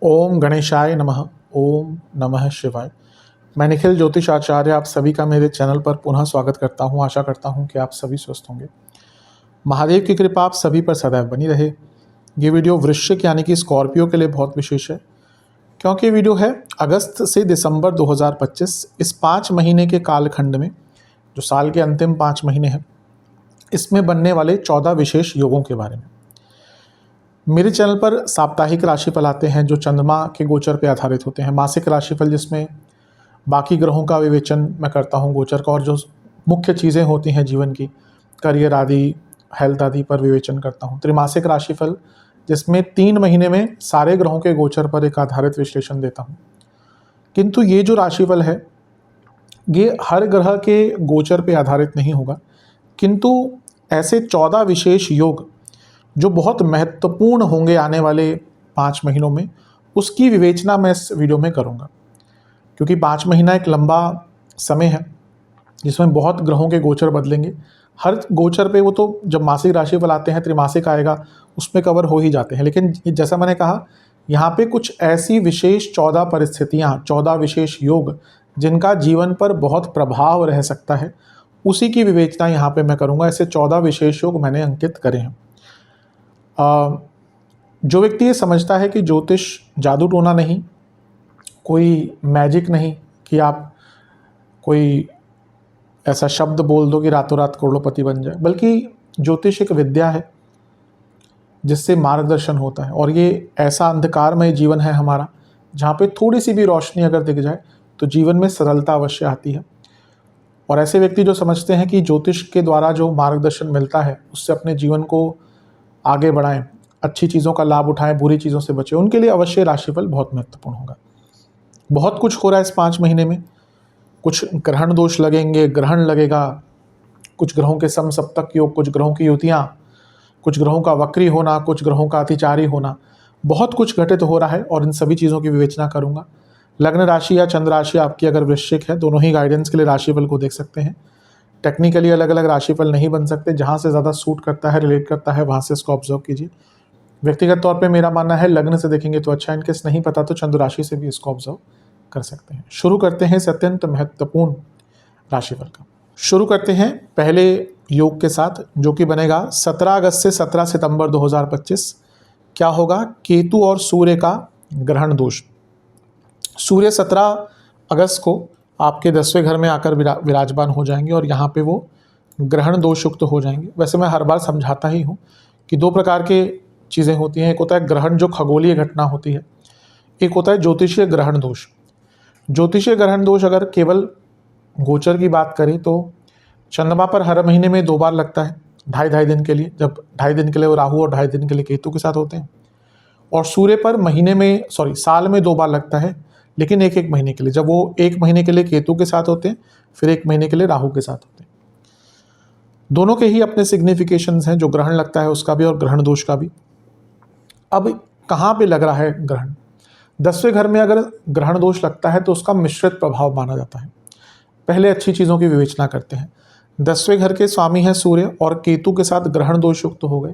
ओम गणेशाय नमः। ओम नमः शिवाय। मैं निखिल ज्योतिष आचार्य आप सभी का मेरे चैनल पर पुनः स्वागत करता हूं। आशा करता हूं कि आप सभी स्वस्थ होंगे। महादेव की कृपा आप सभी पर सदैव बनी रहे। ये वीडियो वृश्चिक यानी कि स्कॉर्पियो के लिए बहुत विशेष है, क्योंकि ये वीडियो है अगस्त से दिसंबर 2025 इस 5 महीने के कालखंड में, जो साल के अंतिम 5 महीने हैं, इसमें बनने वाले 14 विशेष योगों के बारे में। मेरे चैनल पर साप्ताहिक राशिफल आते हैं जो चंद्रमा के गोचर पर आधारित होते हैं। मासिक राशिफल जिसमें बाकी ग्रहों का विवेचन मैं करता हूं गोचर का, और जो मुख्य चीज़ें होती हैं जीवन की, करियर आदि, हेल्थ आदि पर विवेचन करता हूं। त्रिमासिक राशिफल जिसमें 3 महीने में सारे ग्रहों के गोचर पर एक आधारित विश्लेषण देता हूं। किंतु ये जो राशिफल है ये हर ग्रह के गोचर पर आधारित नहीं होगा, किंतु ऐसे 14 विशेष योग जो बहुत महत्वपूर्ण होंगे आने वाले 5 महीनों में, उसकी विवेचना मैं इस वीडियो में करूंगा। क्योंकि 5 महीना एक लंबा समय है जिसमें बहुत ग्रहों के गोचर बदलेंगे। हर गोचर पे वो तो जब मासिक राशिफल आते हैं, त्रिमासिक आएगा, उसमें कवर हो ही जाते हैं। लेकिन जैसा मैंने कहा, यहाँ पे कुछ ऐसी विशेष 14 परिस्थितियाँ, 14 विशेष योग जिनका जीवन पर बहुत प्रभाव रह सकता है, उसी की विवेचना यहाँ पे मैं करूँगा। ऐसे 14 विशेष योग मैंने अंकित करे हैं। जो व्यक्ति ये समझता है कि ज्योतिष जादू टोना नहीं, कोई मैजिक नहीं कि आप कोई ऐसा शब्द बोल दो कि रातों रात करोड़पति बन जाए, बल्कि ज्योतिष एक विद्या है जिससे मार्गदर्शन होता है। और ये ऐसा अंधकारमय जीवन है हमारा, जहाँ पे थोड़ी सी भी रोशनी अगर दिख जाए तो जीवन में सरलता अवश्य आती है। और ऐसे व्यक्ति जो समझते हैं कि ज्योतिष के द्वारा जो मार्गदर्शन मिलता है उससे अपने जीवन को आगे बढ़ाएं, अच्छी चीज़ों का लाभ उठाएं, बुरी चीज़ों से बचें, उनके लिए अवश्य राशिफल बहुत महत्वपूर्ण होगा। बहुत कुछ हो रहा है इस 5 महीने में। कुछ ग्रहण दोष लगेंगे, ग्रहण लगेगा, कुछ ग्रहों के समसप्तक योग, कुछ ग्रहों की युतियाँ, कुछ ग्रहों का वक्री होना, कुछ ग्रहों का अतिचारी होना, बहुत कुछ घटित हो रहा है और इन सभी चीज़ों की विवेचना करूंगा। लग्न राशि या चंद्र राशि आपकी अगर वृश्चिक है, दोनों ही गाइडेंस के लिए राशिफल को देख सकते हैं। टेक्निकली अलग अलग राशिफल नहीं बन सकते, जहाँ से ज़्यादा सूट करता है, रिलेट करता है, वहाँ से इसको ऑब्जर्व कीजिए। व्यक्तिगत तौर पे मेरा मानना है लग्न से देखेंगे तो अच्छा, इनकेस नहीं पता तो चंद्र राशि से भी इसको ऑब्जर्व कर सकते हैं। शुरू करते हैं इस अत्यंत महत्वपूर्ण राशिफल का। शुरू करते हैं पहले योग के साथ, जो कि बनेगा 17 अगस्त से 17 सितंबर 2025। क्या होगा? केतु और सूर्य का ग्रहण दोष। सूर्य 17 अगस्त को आपके 10वें घर में आकर विराजमान हो जाएंगे और यहाँ पे वो ग्रहण दोष युक्त हो जाएंगे। वैसे मैं हर बार समझाता ही हूँ कि 2 प्रकार के चीज़ें होती हैं। एक होता है ग्रहण जो खगोलीय घटना होती है, एक होता है ज्योतिषीय ग्रहण दोष। ज्योतिषीय ग्रहण दोष अगर केवल गोचर की बात करें तो चंद्रमा पर हर महीने में 2 बार लगता है, 2.5 दिन के लिए, जब 2.5 दिन के लिए वो राहु और 2.5 दिन के लिए केतु के साथ होते हैं। और सूर्य पर साल में 2 बार लगता है, लेकिन 1-1 महीने के लिए, जब वो 1 महीने के लिए केतु के साथ होते हैं, फिर 1 महीने के लिए राहु के साथ होते हैं। दोनों के ही अपने सिग्निफिकेशंस हैं, जो ग्रहण लगता है उसका भी और ग्रहण दोष का भी। अब कहाँ पे लग रहा है ग्रहण? 10वें घर में अगर ग्रहण दोष लगता है तो उसका मिश्रित प्रभाव माना जाता है। पहले अच्छी चीज़ों की विवेचना करते हैं। 10वें घर के स्वामी हैं सूर्य, और केतु के साथ ग्रहण दोष युक्त हो गए।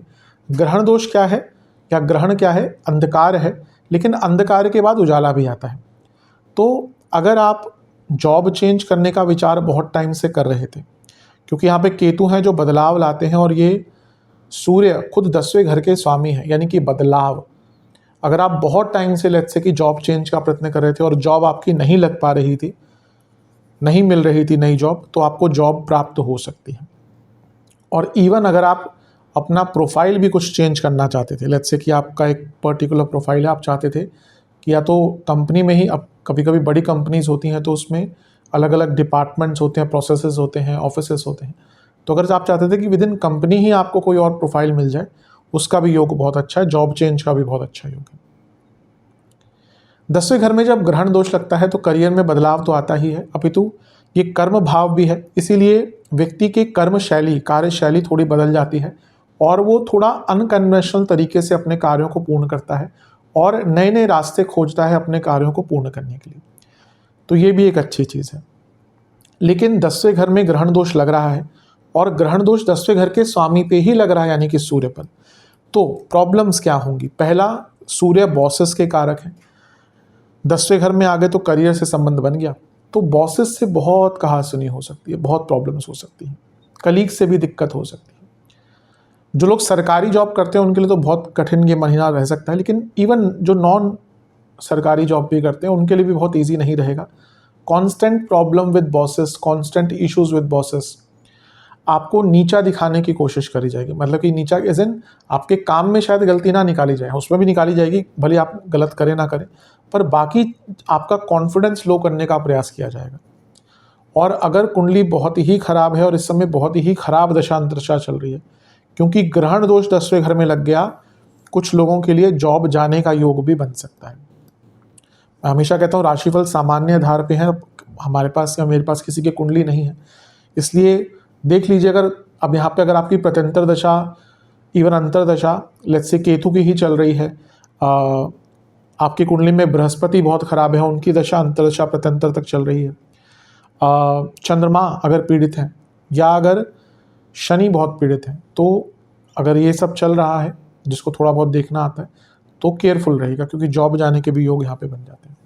ग्रहण दोष क्या है, या ग्रहण क्या है? अंधकार है, लेकिन अंधकार के बाद उजाला भी आता है। तो अगर आप जॉब चेंज करने का विचार बहुत टाइम से कर रहे थे, क्योंकि यहाँ पे केतु हैं जो बदलाव लाते हैं, और ये सूर्य खुद 10वें घर के स्वामी है, यानी कि बदलाव। अगर आप बहुत टाइम से लेट्स से कि जॉब चेंज का प्रयत्न कर रहे थे और जॉब आपकी नहीं लग पा रही थी, नहीं मिल रही थी नई जॉब, तो आपको जॉब प्राप्त हो सकती है। और इवन अगर आप अपना प्रोफाइल भी कुछ चेंज करना चाहते थे, लेट्स से कि आपका एक पर्टिकुलर प्रोफाइल है, आप चाहते थे कि या तो कंपनी में ही, अब कभी कभी बड़ी कंपनीज होती हैं तो उसमें अलग अलग डिपार्टमेंट्स होते हैं, प्रोसेसेस होते हैं, ऑफिसेस होते हैं, तो अगर आप चाहते थे कि विद इन कंपनी ही आपको कोई और प्रोफाइल मिल जाए, उसका भी योग बहुत अच्छा है। जॉब चेंज का भी बहुत अच्छा योग है। 10वें घर में जब ग्रहण दोष लगता है तो करियर में बदलाव तो आता ही है, अपितु ये कर्म भाव भी है, इसीलिए व्यक्ति की कर्म शैली, कार्यशैली थोड़ी बदल जाती है और वो थोड़ा अनकन्वेंशनल तरीके से अपने कार्यों को पूर्ण करता है और नए नए रास्ते खोजता है अपने कार्यों को पूर्ण करने के लिए। तो ये भी एक अच्छी चीज़ है। लेकिन 10वें घर में ग्रहण दोष लग रहा है और ग्रहण दोष 10वें घर के स्वामी पे ही लग रहा है, यानी कि सूर्य पर। तो प्रॉब्लम्स क्या होंगी? पहला, सूर्य बॉसेस के कारक हैं। 10वें घर में आ गए तो करियर से संबंध बन गया, तो बॉसेस से बहुत कहासुनी हो सकती है, बहुत प्रॉब्लम्स हो सकती हैं, कलीग से भी दिक्कत हो सकती है। जो लोग सरकारी जॉब करते हैं उनके लिए तो बहुत कठिन ये महीना रह सकता है, लेकिन इवन जो नॉन सरकारी जॉब भी करते हैं उनके लिए भी बहुत ईजी नहीं रहेगा। Constant problem with bosses, constant issues with bosses, आपको नीचा दिखाने की कोशिश करी जाएगी। मतलब कि नीचा एज इन आपके काम में शायद गलती ना निकाली जाए, उसमें भी निकाली जाएगी, भले आप गलत करें ना करें, पर बाकी आपका कॉन्फिडेंस लो करने का प्रयास किया जाएगा। और अगर कुंडली बहुत ही खराब है और इस समय बहुत ही खराब दशा अंतरदशा चल रही है, क्योंकि ग्रहण दोष 10वें घर में लग गया, कुछ लोगों के लिए जॉब जाने का योग भी बन सकता है। मैं हमेशा कहता हूँ राशिफल सामान्य आधार पे है, हमारे पास या मेरे पास किसी की कुंडली नहीं है, इसलिए देख लीजिए। अगर अब यहाँ पे अगर आपकी प्रत्यंतर दशा, इवन अंतरदशा, लेट्स से केतु की ही चल रही है, आपकी कुंडली में बृहस्पति बहुत खराब है, उनकी दशा अंतरदशा प्रत्यंतर तक चल रही है, चंद्रमा अगर पीड़ित है, या अगर शनि बहुत पीड़ित है, तो अगर ये सब चल रहा है, जिसको थोड़ा बहुत देखना आता है, तो केयरफुल रहेगा, क्योंकि जॉब जाने के भी योग यहाँ पे बन जाते हैं।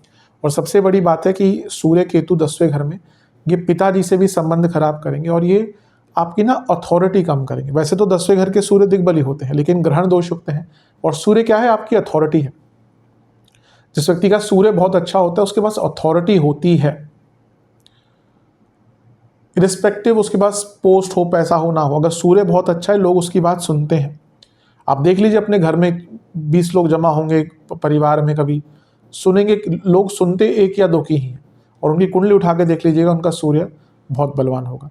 और सबसे बड़ी बात है कि सूर्य केतु 10वें घर में, ये पिताजी से भी संबंध खराब करेंगे और ये आपकी ना अथॉरिटी कम करेंगे। वैसे तो 10वें घर के सूर्य दिग्बली होते हैं, लेकिन ग्रहण दोष युक्त हैं, और सूर्य क्या है? आपकी अथॉरिटी है। जिस व्यक्ति का सूर्य बहुत अच्छा होता है उसके पास अथॉरिटी होती है, इरिस्पेक्टिव उसके पास पोस्ट हो, पैसा हो ना हो, अगर सूर्य बहुत अच्छा है लोग उसकी बात सुनते हैं। आप देख लीजिए अपने घर में 20 लोग जमा होंगे परिवार में, कभी सुनेंगे लोग, सुनते एक या दो की ही हैं, और उनकी कुंडली उठा के देख लीजिएगा, उनका सूर्य बहुत बलवान होगा।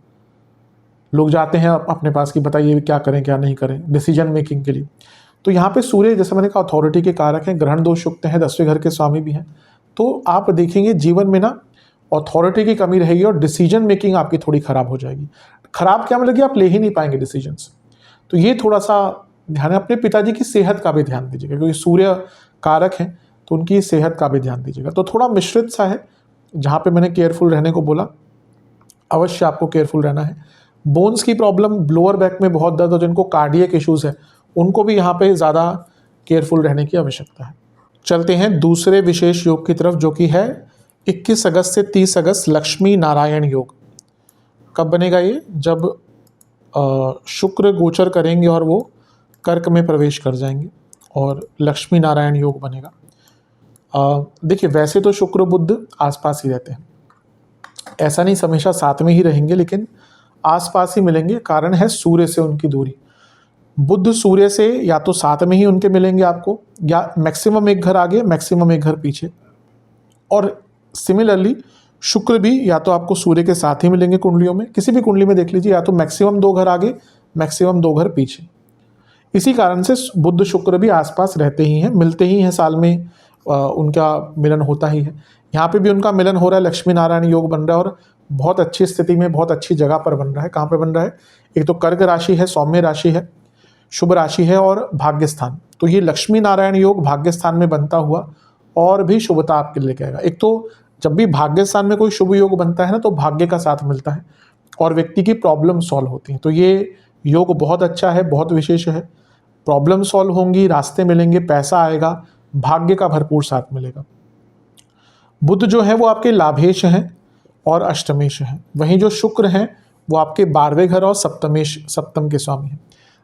लोग जाते हैं अपने पास कि बताइए क्या करें क्या नहीं करें, डिसीजन मेकिंग के लिए। तो यहाँ पे सूर्य, जैसे मैंने कहा, अथॉरिटी के कारक हैं, ग्रहण दोष युक्त हैं, 10वें घर के स्वामी भी हैं। तो आप देखेंगे जीवन में ना अथॉरिटी की कमी रहेगी और डिसीजन मेकिंग आपकी थोड़ी खराब हो जाएगी। खराब क्या मतलब कि आप ले ही नहीं पाएंगे डिसीजंस। तो ये थोड़ा सा ध्यान है। अपने पिताजी की सेहत का भी ध्यान दीजिएगा, क्योंकि सूर्य कारक हैं, तो उनकी सेहत का भी ध्यान दीजिएगा। तो थोड़ा मिश्रित सा है, जहाँ पे मैंने केयरफुल रहने को बोला, अवश्य आपको केयरफुल रहना है। बोन्स की प्रॉब्लम, लोअर बैक में बहुत दर्द, और जिनको कार्डियक इश्यूज है उनको भी यहाँ पे ज़्यादा केयरफुल रहने की आवश्यकता है। चलते हैं दूसरे विशेष योग की तरफ, जो कि है 21 अगस्त से 30 अगस्त लक्ष्मी नारायण योग। कब बनेगा ये? जब शुक्र गोचर करेंगे और वो कर्क में प्रवेश कर जाएंगे और लक्ष्मी नारायण योग बनेगा। देखिए, वैसे तो शुक्र बुध आसपास ही रहते हैं, ऐसा नहीं हमेशा साथ में ही रहेंगे, लेकिन आसपास ही मिलेंगे। कारण है सूर्य से उनकी दूरी। बुध सूर्य से या तो साथ में ही उनके मिलेंगे आपको, या मैक्सिमम एक घर आगे, मैक्सिमम एक घर पीछे। और सिमिलरली शुक्र भी या तो आपको सूर्य के साथ ही मिलेंगे कुंडलियों में, किसी भी कुंडली में देख लीजिए, या तो मैक्सिमम 2 घर आगे, मैक्सिमम 2 घर पीछे। इसी कारण से बुध शुक्र भी आसपास रहते ही हैं, मिलते ही हैं, साल में उनका मिलन होता ही है। यहाँ पे भी उनका मिलन हो रहा है, लक्ष्मी नारायण योग बन रहा है, और बहुत अच्छी स्थिति में, बहुत अच्छी जगह पर बन रहा है। कहाँ पे बन रहा है? एक तो कर्क राशि है, सौम्य राशि है, शुभ राशि है, और भाग्य स्थान। तो ये लक्ष्मी नारायण योग भाग्य स्थान में बनता हुआ और भी शुभता आपके लिए लेके आएगा। एक तो जब भी भाग्य स्थान में कोई शुभ योग बनता है ना, तो भाग्य का साथ मिलता है और व्यक्ति की प्रॉब्लम सॉल्व होती है। तो ये योग बहुत अच्छा है, बहुत विशेष है। प्रॉब्लम सॉल्व होंगी, रास्ते मिलेंगे, पैसा आएगा, भाग्य का भरपूर साथ मिलेगा। बुध जो है वो आपके लाभेश हैं और अष्टमेश हैं, वहीं जो शुक्र हैं वो आपके 12वें घर और सप्तम के स्वामी हैं।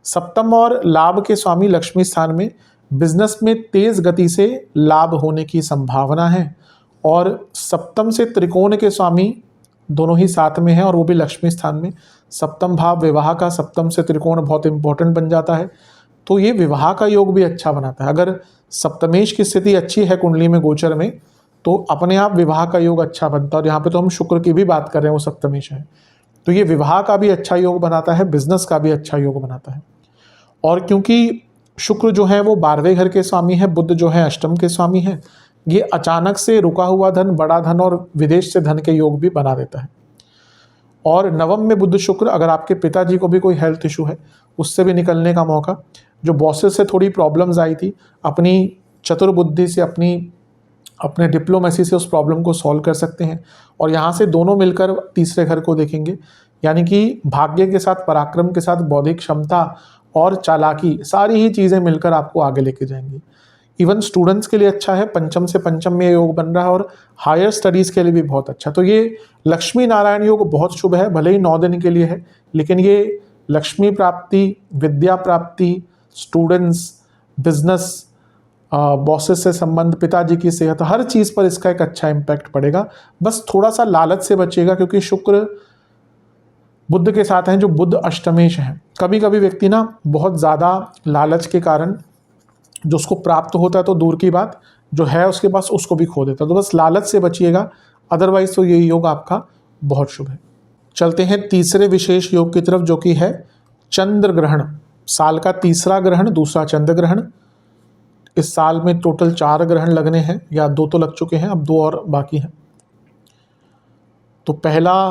सप्तम और लाभ के स्वामी लक्ष्मी स्थान में, बिजनेस में तेज गति से लाभ होने की संभावना है। और सप्तम से त्रिकोण के स्वामी दोनों ही साथ में हैं, और वो भी लक्ष्मी स्थान में। सप्तम भाव विवाह का, सप्तम से त्रिकोण बहुत इंपॉर्टेंट बन जाता है, तो ये विवाह का योग भी अच्छा बनाता है। अगर सप्तमेश की स्थिति अच्छी है कुंडली में, गोचर में, तो अपने आप विवाह का योग अच्छा बनता है। और यहाँ पे तो हम शुक्र की भी बात कर रहे हैं, वो सप्तमेश है, तो ये विवाह का भी अच्छा योग बनाता है, बिजनेस का भी अच्छा योग बनाता है। और क्योंकि शुक्र जो है वो 12वें घर के स्वामी है, बुध जो है अष्टम के स्वामी है, ये अचानक से रुका हुआ धन, बड़ा धन और विदेश से धन के योग भी बना देता है। और नवम में बुध शुक्र, अगर आपके पिताजी को भी कोई हेल्थ इशू है, उससे भी निकलने का मौका। जो बॉसेस से थोड़ी प्रॉब्लम्स आई थी, अपनी चतुर बुद्धि से, अपने डिप्लोमेसी से उस प्रॉब्लम को सॉल्व कर सकते हैं। और यहाँ से दोनों मिलकर तीसरे घर को देखेंगे, यानी कि भाग्य के साथ, पराक्रम के साथ बौद्धिक क्षमता और चालाकी, सारी ही चीज़ें मिलकर आपको आगे लेके जाएंगी। इवन स्टूडेंट्स के लिए अच्छा है, पंचम से पंचम में योग बन रहा है और हायर स्टडीज़ के लिए भी बहुत अच्छा। तो ये लक्ष्मी नारायण योग बहुत शुभ है, भले ही 9 दिन के लिए है, लेकिन ये लक्ष्मी प्राप्ति, विद्या प्राप्ति, स्टूडेंट्स, बिजनेस, बॉसेस से संबंध, पिताजी की सेहत, हर चीज़ पर इसका एक अच्छा इम्पैक्ट पड़ेगा। बस थोड़ा सा लालच से बचिएगा, क्योंकि शुक्र बुध के साथ हैं जो बुध अष्टमेश हैं। कभी कभी व्यक्ति ना बहुत ज़्यादा लालच के कारण जो उसको प्राप्त होता है तो दूर की बात, जो है उसके पास उसको भी खो देता है। तो बस लालच से बचिएगा, अदरवाइज तो ये योग आपका बहुत शुभ है। चलते हैं तीसरे विशेष योग की तरफ, जो कि है चंद्र ग्रहण। साल का तीसरा ग्रहण, दूसरा चंद्र ग्रहण। इस साल में टोटल 4 ग्रहण लगने हैं, या 2 तो लग चुके हैं, अब 2 और बाकी हैं। तो पहला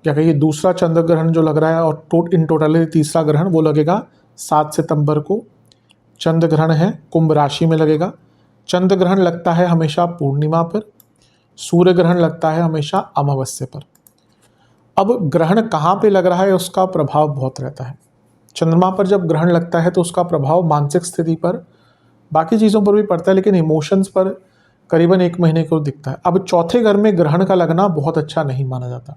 क्या कहिए, दूसरा चंद्र ग्रहण जो लग रहा है, और इन टोटल तीसरा ग्रहण वो लगेगा 7 सितंबर को। चंद्र ग्रहण है, कुंभ राशि में लगेगा। चंद्र ग्रहण लगता है हमेशा पूर्णिमा पर, सूर्य ग्रहण लगता है हमेशा अमावस्या पर। अब ग्रहण कहाँ पे लग रहा है उसका प्रभाव बहुत रहता है। चंद्रमा पर जब ग्रहण लगता है तो उसका प्रभाव मानसिक स्थिति पर, बाकी चीज़ों पर भी पड़ता है, लेकिन इमोशंस पर करीबन 1 महीने को दिखता है। अब चौथे घर में ग्रहण का लगना बहुत अच्छा नहीं माना जाता।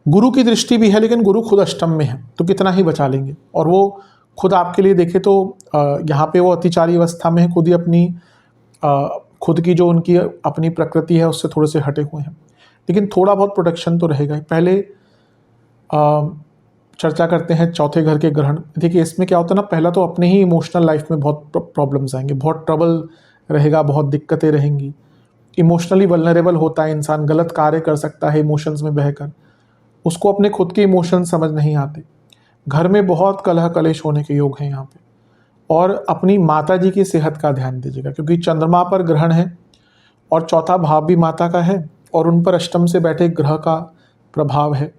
गुरु की दृष्टि भी है, लेकिन गुरु खुद अष्टम में है, तो कितना ही बचा लेंगे। और वो खुद आपके लिए देखे तो यहाँ पे वो अतिचारी अवस्था में है, खुद ही अपनी खुद की जो उनकी अपनी प्रकृति है उससे थोड़े से हटे हुए हैं, लेकिन थोड़ा बहुत प्रोटेक्शन तो रहेगा ही। पहले चर्चा करते हैं चौथे घर के ग्रहण। देखिए इसमें क्या होता है ना, पहला तो अपने ही इमोशनल लाइफ में बहुत प्रॉब्लम्स आएंगे, बहुत ट्रबल रहेगा, बहुत दिक्कतें रहेंगी। इमोशनली वल्नरेबल होता है इंसान, गलत कार्य कर सकता है इमोशंस में बहकर, उसको अपने खुद के इमोशंस समझ नहीं आते। घर में बहुत कलह कलेश होने के योग हैं यहाँ पे। और अपनी माता जी की सेहत का ध्यान दीजिएगा, क्योंकि चंद्रमा पर ग्रहण है और चौथा भाव भी माता का है, और उन पर अष्टम से बैठे ग्रह का प्रभाव है,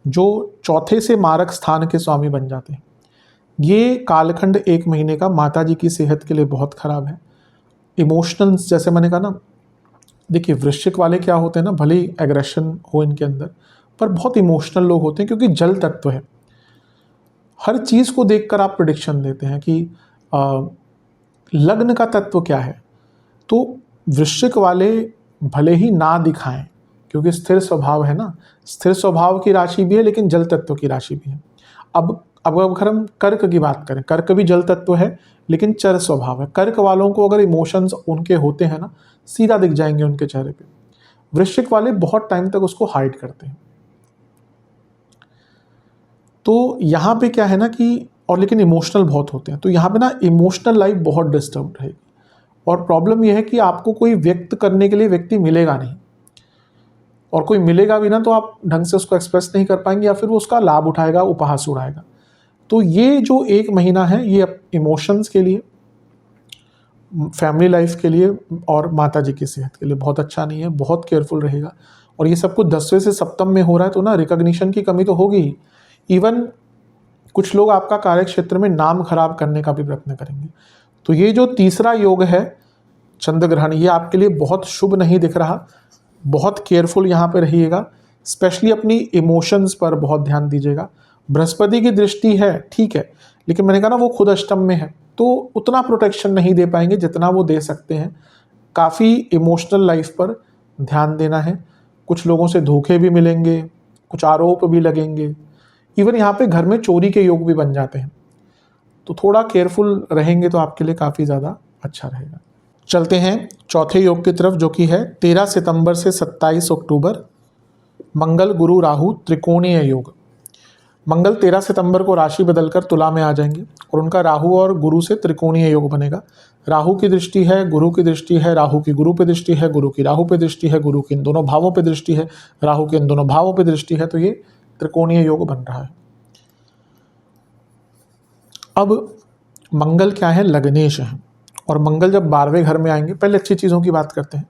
जो चौथे से मारक स्थान के स्वामी बन जाते हैं। ये कालखंड 1 महीने का माता जी की सेहत के लिए बहुत खराब है। इमोशनल्स, जैसे मैंने कहा ना, देखिए वृश्चिक वाले क्या होते हैं ना, भले ही एग्रेशन हो इनके अंदर, पर बहुत इमोशनल लोग होते हैं, क्योंकि जल तत्व है। हर चीज़ को देखकर आप प्रेडिक्शन देते हैं कि लग्न का तत्व क्या है। तो वृश्चिक वाले भले ही ना दिखाएं, क्योंकि स्थिर स्वभाव है ना, स्थिर स्वभाव की राशि भी है, लेकिन जल तत्व की राशि भी है। अब अगर हम कर्क की बात करें, कर्क भी जल तत्व है, लेकिन चर स्वभाव है। कर्क वालों को अगर इमोशंस उनके होते हैं ना, सीधा दिख जाएंगे उनके चेहरे पे। वृश्चिक वाले बहुत टाइम तक उसको हाइड करते हैं। तो यहाँ पे क्या है ना कि, और लेकिन इमोशनल बहुत होते हैं, तो यहाँ पे ना इमोशनल लाइफ बहुत डिस्टर्ब रहेगी। और प्रॉब्लम यह है कि आपको कोई व्यक्त करने के लिए व्यक्ति मिलेगा नहीं, और कोई मिलेगा भी ना तो आप ढंग से उसको एक्सप्रेस नहीं कर पाएंगे, या फिर वो उसका लाभ उठाएगा, उपहास उड़ाएगा। तो ये जो 1 महीना है, ये इमोशंस के लिए, फैमिली लाइफ के लिए और माता जी की सेहत के लिए बहुत अच्छा नहीं है, बहुत केयरफुल रहेगा। और ये सब कुछ 10वें से सप्तम में हो रहा है, तो ना रिकॉग्निशन की कमी तो होगी ही। इवन कुछ लोग आपका कार्य क्षेत्र में नाम खराब करने का भी प्रयत्न करेंगे। तो ये जो तीसरा योग है चंद्र ग्रहण, ये आपके लिए बहुत शुभ नहीं दिख रहा। बहुत केयरफुल यहाँ पे रहिएगा, स्पेशली अपनी इमोशंस पर बहुत ध्यान दीजिएगा। बृहस्पति की दृष्टि है, ठीक है, लेकिन मैंने कहा ना वो खुद अष्टम में है, तो उतना प्रोटेक्शन नहीं दे पाएंगे जितना वो दे सकते हैं। काफ़ी इमोशनल लाइफ पर ध्यान देना है। कुछ लोगों से धोखे भी मिलेंगे, कुछ आरोप भी लगेंगे, इवन यहाँ पे घर में चोरी के योग भी बन जाते हैं। तो थोड़ा केयरफुल रहेंगे तो आपके लिए काफ़ी ज़्यादा अच्छा रहेगा। चलते हैं चौथे योग की तरफ, जो कि है 13 सितंबर से 27 अक्टूबर, मंगल गुरु राहु त्रिकोणीय योग। मंगल 13 सितंबर को राशि बदलकर तुला में आ जाएंगे, और उनका राहु और गुरु से त्रिकोणीय योग बनेगा। राहु की दृष्टि है, गुरु की दृष्टि है, राहु की गुरु पे दृष्टि है, गुरु की राहु पे दृष्टि है, गुरु की इन दोनों भावों पे दृष्टि है, राहु के इन दोनों भावों पे दृष्टि है। तो ये त्रिकोणीय योग बन रहा है। अब मंगल क्या है, लग्नेश है, और मंगल जब 12वें घर में आएंगे, पहले अच्छी चीज़ों की बात करते हैं।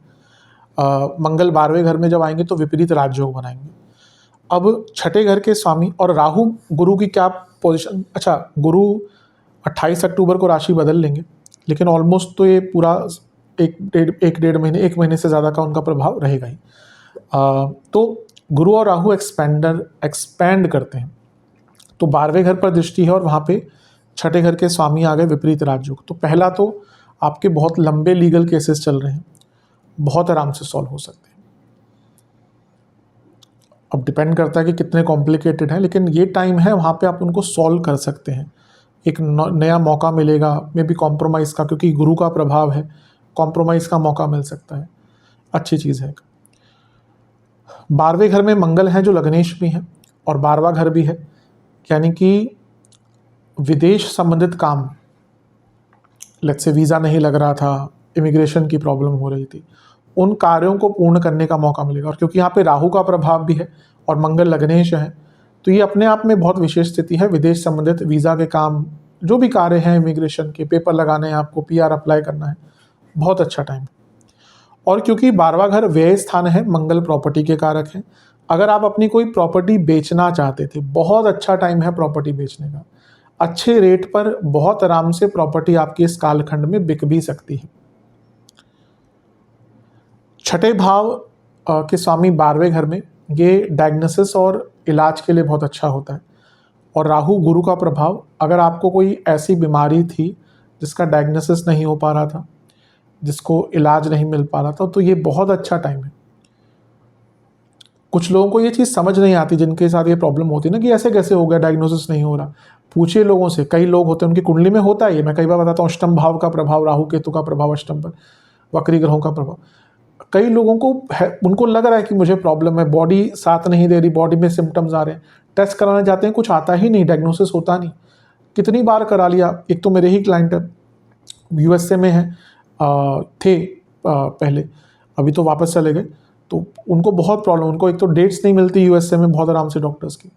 मंगल 12वें घर में जब आएंगे तो विपरीत राजयोग बनाएंगे। अब छठे घर के स्वामी और राहु गुरु की क्या पोजीशन, अच्छा गुरु 28 अक्टूबर को राशि बदल लेंगे, लेकिन ऑलमोस्ट तो ये पूरा एक डेढ़ महीने, 1 महीने से ज़्यादा का उनका प्रभाव रहेगा ही। तो गुरु और राहु एक्सपैंड करते हैं, तो 12वें घर पर दृष्टि है और वहाँ पे छठे घर के स्वामी आ गए विपरीत राजयोग। तो पहला तो आपके बहुत लंबे लीगल केसेस चल रहे हैं, बहुत आराम से सॉल्व हो सकते हैं। अब डिपेंड करता है कि कितने कॉम्प्लिकेटेड हैं, लेकिन ये टाइम है वहाँ पे आप उनको सॉल्व कर सकते हैं। एक नया मौका मिलेगा, मे बी कॉम्प्रोमाइज़ का, क्योंकि गुरु का प्रभाव है, कॉम्प्रोमाइज़ का मौका मिल सकता है, अच्छी चीज़ है। 12वें घर में मंगल है जो लग्नेश भी है और 12वां घर भी है, यानी कि विदेश संबंधित काम, लेट्स से वीज़ा नहीं लग रहा था, इमिग्रेशन की प्रॉब्लम हो रही थी, उन कार्यों को पूर्ण करने का मौका मिलेगा। और क्योंकि यहाँ पे राहु का प्रभाव भी है और मंगल लग्नेश है, तो ये अपने आप में बहुत विशेष स्थिति है। विदेश संबंधित वीज़ा के काम, जो भी कार्य हैं, इमिग्रेशन के पेपर लगाने हैं, आपको PR अप्लाई करना है, बहुत अच्छा टाइम। और क्योंकि 12वां घर व्यय स्थान है, मंगल प्रॉपर्टी के कारक हैं, अगर आप अपनी कोई प्रॉपर्टी बेचना चाहते थे, बहुत अच्छा टाइम है प्रॉपर्टी बेचने का। अच्छे रेट पर बहुत आराम से प्रॉपर्टी आपकी इस कालखंड में बिक भी सकती है। छठे भाव के स्वामी 12वें घर में, ये डायग्नोसिस और इलाज के लिए बहुत अच्छा होता है। और राहु गुरु का प्रभाव, अगर आपको कोई ऐसी बीमारी थी जिसका डायग्नोसिस नहीं हो पा रहा था, जिसको इलाज नहीं मिल पा रहा था, तो ये बहुत अच्छा टाइम है। कुछ लोगों को ये चीज़ समझ नहीं आती, जिनके साथ ये प्रॉब्लम होती है ना कि ऐसे कैसे हो गया, डायग्नोसिस नहीं हो रहा। पूछिए लोगों से, कई लोग होते हैं उनकी कुंडली में होता है ये, मैं कई बार बताता हूँ, अष्टम भाव का प्रभाव, राहु केतु का प्रभाव अष्टम पर, वक्री ग्रहों का प्रभाव। कई लोगों को है, उनको लग रहा है कि मुझे प्रॉब्लम है, बॉडी साथ नहीं दे रही, बॉडी में सिम्टम्स आ रहे हैं, टेस्ट कराने जाते हैं, कुछ आता ही नहीं, डायग्नोसिस होता नहीं। कितनी बार करा लिया। एक तो मेरे ही क्लाइंट है, USA में है, थे पहले, अभी तो वापस चले गए, तो उनको बहुत प्रॉब्लम, उनको एक तो डेट्स नहीं मिलती USA में बहुत आराम से डॉक्टर्स की।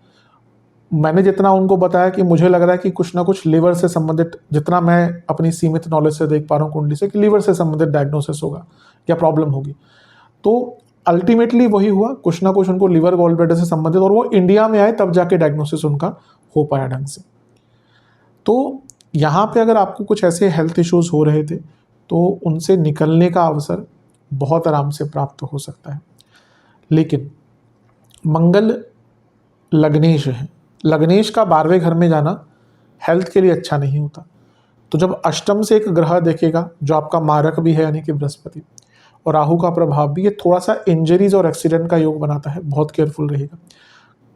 मैंने जितना उनको बताया कि मुझे लग रहा है कि कुछ ना कुछ लिवर से संबंधित, जितना मैं अपनी सीमित नॉलेज से देख पा रहा हूँ कुंडली से, कि लिवर से संबंधित डायग्नोसिस होगा या प्रॉब्लम होगी। तो अल्टीमेटली वही हुआ, कुछ ना कुछ उनको लिवर गॉल ब्लैडर से संबंधित, और वो इंडिया में आए तब जाके डायग्नोसिस उनका हो पाया ढंग से। तो यहाँ पे अगर आपको कुछ ऐसे हेल्थ इश्यूज हो रहे थे, तो उनसे निकलने का अवसर बहुत आराम से प्राप्त हो सकता है। लेकिन मंगल लग्नेश है, लग्नेश का 12वें घर में जाना हेल्थ के लिए अच्छा नहीं होता। तो जब अष्टम से एक ग्रह देखेगा जो आपका मारक भी है, यानी कि बृहस्पति, और राहु का प्रभाव भी, ये थोड़ा सा इंजरीज और एक्सीडेंट का योग बनाता है, बहुत केयरफुल रहिएगा।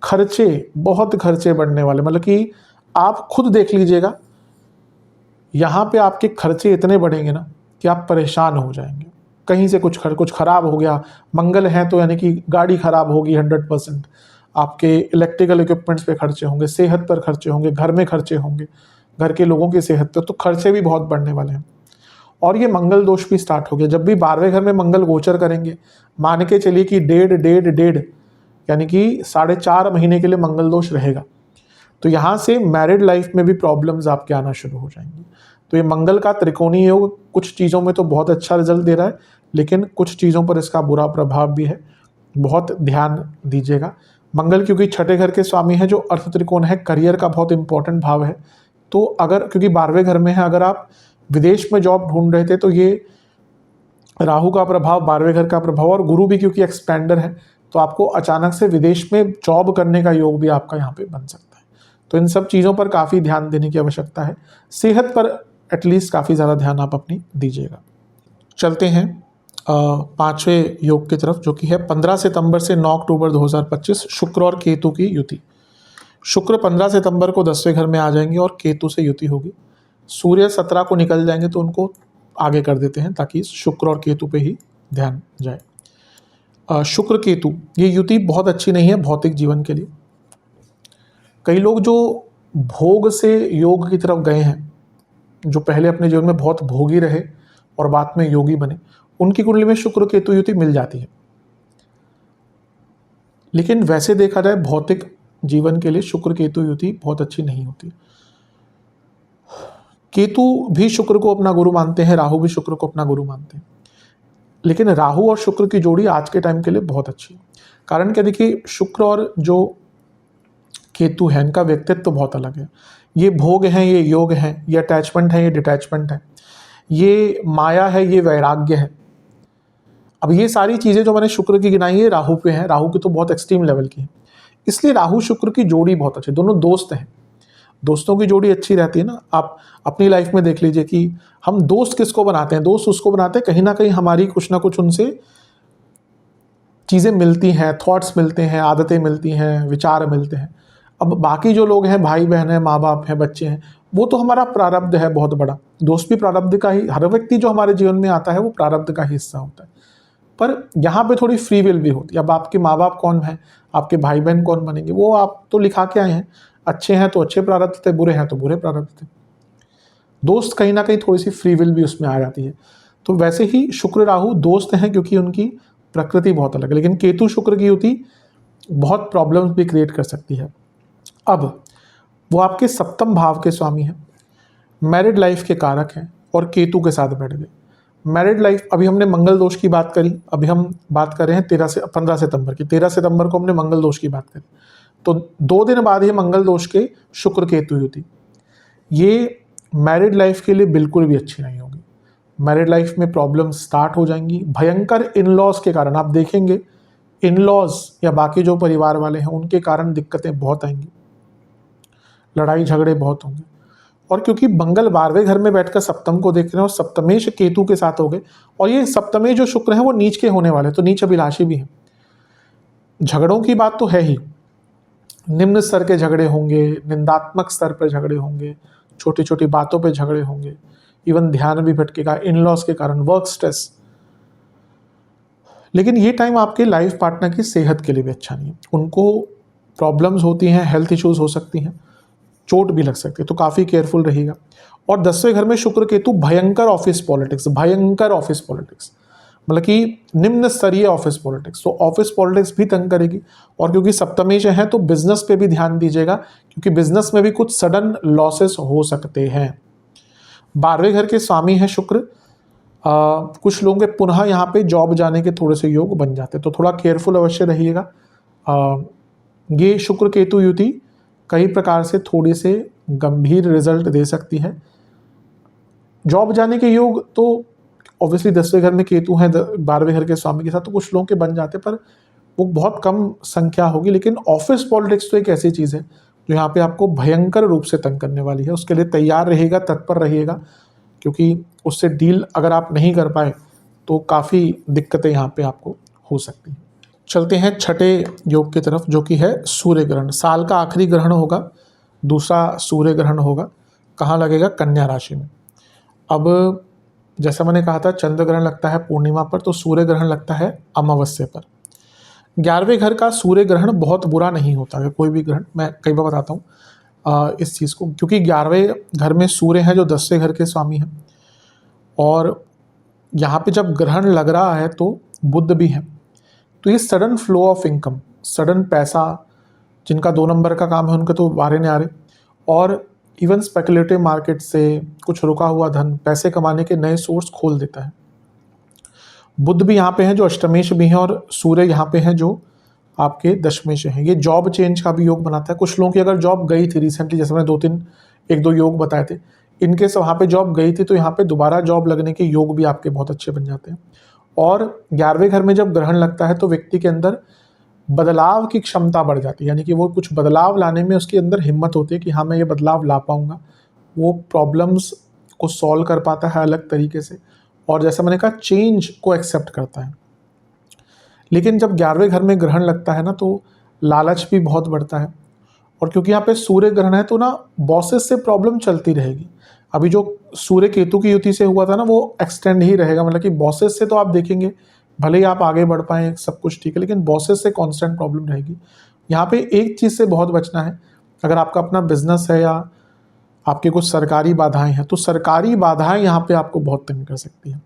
खर्चे, बहुत खर्चे बढ़ने वाले, मतलब कि आप खुद देख लीजिएगा, यहाँ पे आपके खर्चे इतने बढ़ेंगे ना कि आप परेशान हो जाएंगे। कहीं से कुछ खराब हो गया, मंगल है तो यानी कि गाड़ी खराब होगी 100%, आपके इलेक्ट्रिकल इक्विपमेंट्स पे खर्चे होंगे, सेहत पर खर्चे होंगे, घर में खर्चे होंगे, घर के लोगों की सेहत पर, तो खर्चे भी बहुत बढ़ने वाले हैं। और ये मंगल दोष भी स्टार्ट हो गया। जब भी 12वें घर में मंगल गोचर करेंगे, मान के चलिए कि डेढ़ यानी कि 4.5 महीने के लिए मंगल दोष रहेगा। तो यहाँ से मैरिड लाइफ में भी प्रॉब्लम्स आपके आना शुरू हो जाएंगी। तो ये मंगल का त्रिकोणीय योग कुछ चीज़ों में तो बहुत अच्छा रिजल्ट दे रहा है, लेकिन कुछ चीज़ों पर इसका बुरा प्रभाव भी है, बहुत ध्यान दीजिएगा। मंगल क्योंकि छठे घर के स्वामी है, जो अर्थ त्रिकोण है, करियर का बहुत इंपॉर्टेंट भाव है। तो अगर क्योंकि 12वें घर में है, अगर आप विदेश में जॉब ढूंढ रहे थे, तो ये राहु का प्रभाव, 12वें घर का प्रभाव, और गुरु भी क्योंकि एक्सपेंडर है, तो आपको अचानक से विदेश में जॉब करने का योग भी आपका यहाँ पे बन सकता है। तो इन सब चीज़ों पर काफ़ी ध्यान देने की आवश्यकता है। सेहत पर एटलीस्ट काफ़ी ज़्यादा ध्यान आप अपनी दीजिएगा। चलते हैं 5वें योग की तरफ, जो कि है 15 सितंबर से 9 अक्टूबर 2025, शुक्र और केतु की युति। शुक्र 15 सितंबर को 10वें घर में आ जाएंगे और केतु से युति होगी। सूर्य 17 को निकल जाएंगे, तो उनको आगे कर देते हैं ताकि शुक्र और केतु पे ही ध्यान जाए। शुक्र केतु ये युति बहुत अच्छी नहीं है भौतिक जीवन के लिए। कई लोग जो भोग से योग की तरफ गए हैं, जो पहले अपने जीवन में बहुत भोगी रहे और बाद में योगी बने, उनकी कुंडली में शुक्र केतु युति मिल जाती है। लेकिन वैसे देखा जाए भौतिक जीवन के लिए शुक्र केतु युति बहुत अच्छी नहीं होती। केतु भी शुक्र को अपना गुरु मानते हैं, राहु भी शुक्र को अपना गुरु मानते हैं, लेकिन राहु और शुक्र की जोड़ी आज के टाइम के लिए बहुत अच्छी है। कारण क्या, देखिए, शुक्र और जो केतु है, इनका व्यक्तित्व तो बहुत अलग है। ये भोग हैं, ये योग हैं, ये अटैचमेंट है, ये डिटैचमेंट है, ये माया है, ये वैराग्य है। अब ये सारी चीज़ें जो मैंने शुक्र की गिनाई है, राहु पे हैं। राहु की तो बहुत एक्सट्रीम लेवल की है। इसलिए राहु शुक्र की जोड़ी बहुत अच्छी, दोनों दोस्त हैं। दोस्तों की जोड़ी अच्छी रहती है ना। आप अपनी लाइफ में देख लीजिए कि हम दोस्त किसको बनाते हैं, दोस्त उसको बनाते हैं कहीं ना कहीं हमारी कुछ ना कुछ उनसे चीज़ें मिलती हैं, थॉट्स मिलते हैं, आदतें मिलती हैं, विचार मिलते हैं। अब बाकी जो लोग हैं, भाई बहन हैं, माँ बाप हैं, बच्चे हैं, वो तो हमारा प्रारब्ध है बहुत बड़ा। दोस्त भी प्रारब्ध का ही, हर व्यक्ति जो हमारे जीवन में आता है वो प्रारब्ध का ही हिस्सा होता है। पर यहाँ पे थोड़ी फ्री विल भी होती है। अब आपके माँ बाप कौन है, आपके भाई बहन कौन बनेंगे, वो आप तो लिखा के आए हैं। अच्छे हैं तो अच्छे प्रारब्ध थे, बुरे हैं तो बुरे प्रारब्ध थे। दोस्त कहीं ना कहीं थोड़ी सी फ्री विल भी उसमें आ जाती है। तो वैसे ही शुक्र राहु दोस्त हैं क्योंकि उनकी प्रकृति बहुत अलग है। लेकिन केतु शुक्र की युति बहुत प्रॉब्लम्स भी क्रिएट कर सकती है। अब वो आपके सप्तम भाव के स्वामी हैं, मैरिड लाइफ के कारक हैं और केतु के साथ बैठ गए। मैरिड लाइफ, अभी हमने मंगल दोष की बात करी, अभी हम बात कर रहे हैं 15 सितंबर की। 13 सितंबर को हमने मंगल दोष की बात करी, तो 2 दिन बाद ही मंगल दोष के शुक्र केतु युति, ये मैरिड लाइफ के लिए बिल्कुल भी अच्छी नहीं होगी। मैरिड लाइफ में प्रॉब्लम स्टार्ट हो जाएंगी भयंकर। इन-लॉज के कारण आप देखेंगे, इन-लॉज या बाकी जो परिवार वाले हैं उनके कारण दिक्कतें बहुत आएंगी, लड़ाई झगड़े बहुत होंगे। और क्योंकि मंगल 12वें घर में बैठकर सप्तम को देख रहे हैं और सप्तमेश केतु के साथ हो गए, और ये सप्तमेश जो शुक्र है वो नीच के होने वाले, तो नीच अभिलाषी भी हैं। झगड़ों की बात तो है ही, निम्न स्तर के झगड़े होंगे, निंदात्मक स्तर पर झगड़े होंगे, छोटी छोटी बातों पे झगड़े होंगे, इवन ध्यान भी भटकेगा इन-लॉज के कारण, वर्क स्ट्रेस। लेकिन ये टाइम आपके लाइफ पार्टनर की सेहत के लिए भी अच्छा नहीं है। उनको प्रॉब्लम्स होती हैं, हेल्थ इश्यूज हो सकती हैं, चोट भी लग सकती है, तो काफ़ी केयरफुल रहिएगा। और 10वें घर में शुक्र केतु भयंकर ऑफिस पॉलिटिक्स, भयंकर ऑफिस पॉलिटिक्स, मतलब कि निम्न स्तरीय ऑफिस पॉलिटिक्स, तो ऑफिस पॉलिटिक्स भी तंग करेगी। और क्योंकि सप्तमेश है तो बिजनेस पे भी ध्यान दीजिएगा, क्योंकि बिजनेस में भी कुछ सडन लॉसेस हो सकते हैं। 12वें घर के स्वामी हैं शुक्र, कुछ लोगों के पुनः यहाँ पे जॉब जाने के थोड़े से योग बन जाते हैं, तो थोड़ा केयरफुल अवश्य रहिएगा। ये शुक्र केतु युति कई प्रकार से थोड़ी से गंभीर रिजल्ट दे सकती है। जॉब जाने के योग तो ऑब्वियसली 10वें घर में केतु हैं 12वें घर के स्वामी के साथ, तो कुछ लोगों के बन जाते, पर वो बहुत कम संख्या होगी। लेकिन ऑफिस पॉलिटिक्स तो एक ऐसी चीज़ है जो यहाँ पे आपको भयंकर रूप से तंग करने वाली है। उसके लिए तैयार रहिएगा, तत्पर रहिएगा, क्योंकि उससे डील अगर आप नहीं कर पाए तो काफ़ी दिक्कतें यहाँ पे आपको हो सकती हैं। चलते हैं छठे योग की तरफ, जो कि है सूर्य ग्रहण। साल का आखिरी ग्रहण होगा, दूसरा सूर्य ग्रहण होगा। कहाँ लगेगा? कन्या राशि में। अब जैसा मैंने कहा था, चंद्र ग्रहण लगता है पूर्णिमा पर, तो सूर्य ग्रहण लगता है अमावस्या पर। 11वें घर का सूर्य ग्रहण बहुत बुरा नहीं होता है, कोई भी ग्रहण, मैं कई बार बताता हूँ इस चीज़ को, क्योंकि 11वें घर में सूर्य हैं जो 10वें घर के स्वामी हैं, और यहाँ पे जब ग्रहण लग रहा है तो बुध भी है, तो ये sudden flow of income, sudden पैसा, जिनका 2 नंबर का काम है उनके तो वारे नहीं आ रहे, और इवन स्पेकुलेटिव मार्केट से कुछ रुका हुआ धन, पैसे कमाने के नए सोर्स खोल देता है। बुध भी यहाँ पे हैं जो अष्टमेश भी हैं, और सूर्य यहाँ पे हैं जो आपके दशमेश हैं। ये जॉब चेंज का भी योग बनाता है। कुछ लोगों की अगर जॉब गई थी रिसेंटली, जैसे मैंने 1-2 योग बताए थे, इनके सब वहाँ पे जॉब गई थी, तो यहाँ पे दोबारा जॉब लगने के योग भी आपके बहुत अच्छे बन जाते हैं। और 11वें घर में जब ग्रहण लगता है तो व्यक्ति के अंदर बदलाव की क्षमता बढ़ जाती है, यानी कि वो कुछ बदलाव लाने में उसके अंदर हिम्मत होती है कि हाँ मैं ये बदलाव ला पाऊंगा। वो प्रॉब्लम्स को सॉल्व कर पाता है अलग तरीके से, और जैसा मैंने कहा चेंज को एक्सेप्ट करता है। लेकिन जब 11वें घर में ग्रहण लगता है ना, तो लालच भी बहुत बढ़ता है, और क्योंकि यहाँ पे सूर्य ग्रहण है तो ना बॉसेस से प्रॉब्लम चलती रहेगी। अभी जो सूर्य केतु की युति से हुआ था ना, वो एक्सटेंड ही रहेगा, मतलब कि बॉसेस से तो आप देखेंगे भले ही आप आगे बढ़ पाएँ, सब कुछ ठीक है, लेकिन बॉसेस से कांस्टेंट प्रॉब्लम रहेगी। यहाँ पे एक चीज़ से बहुत बचना है, अगर आपका अपना बिजनेस है या आपके कुछ सरकारी बाधाएं हैं, तो सरकारी बाधाएं यहाँ पे आपको बहुत तंग कर सकती हैं।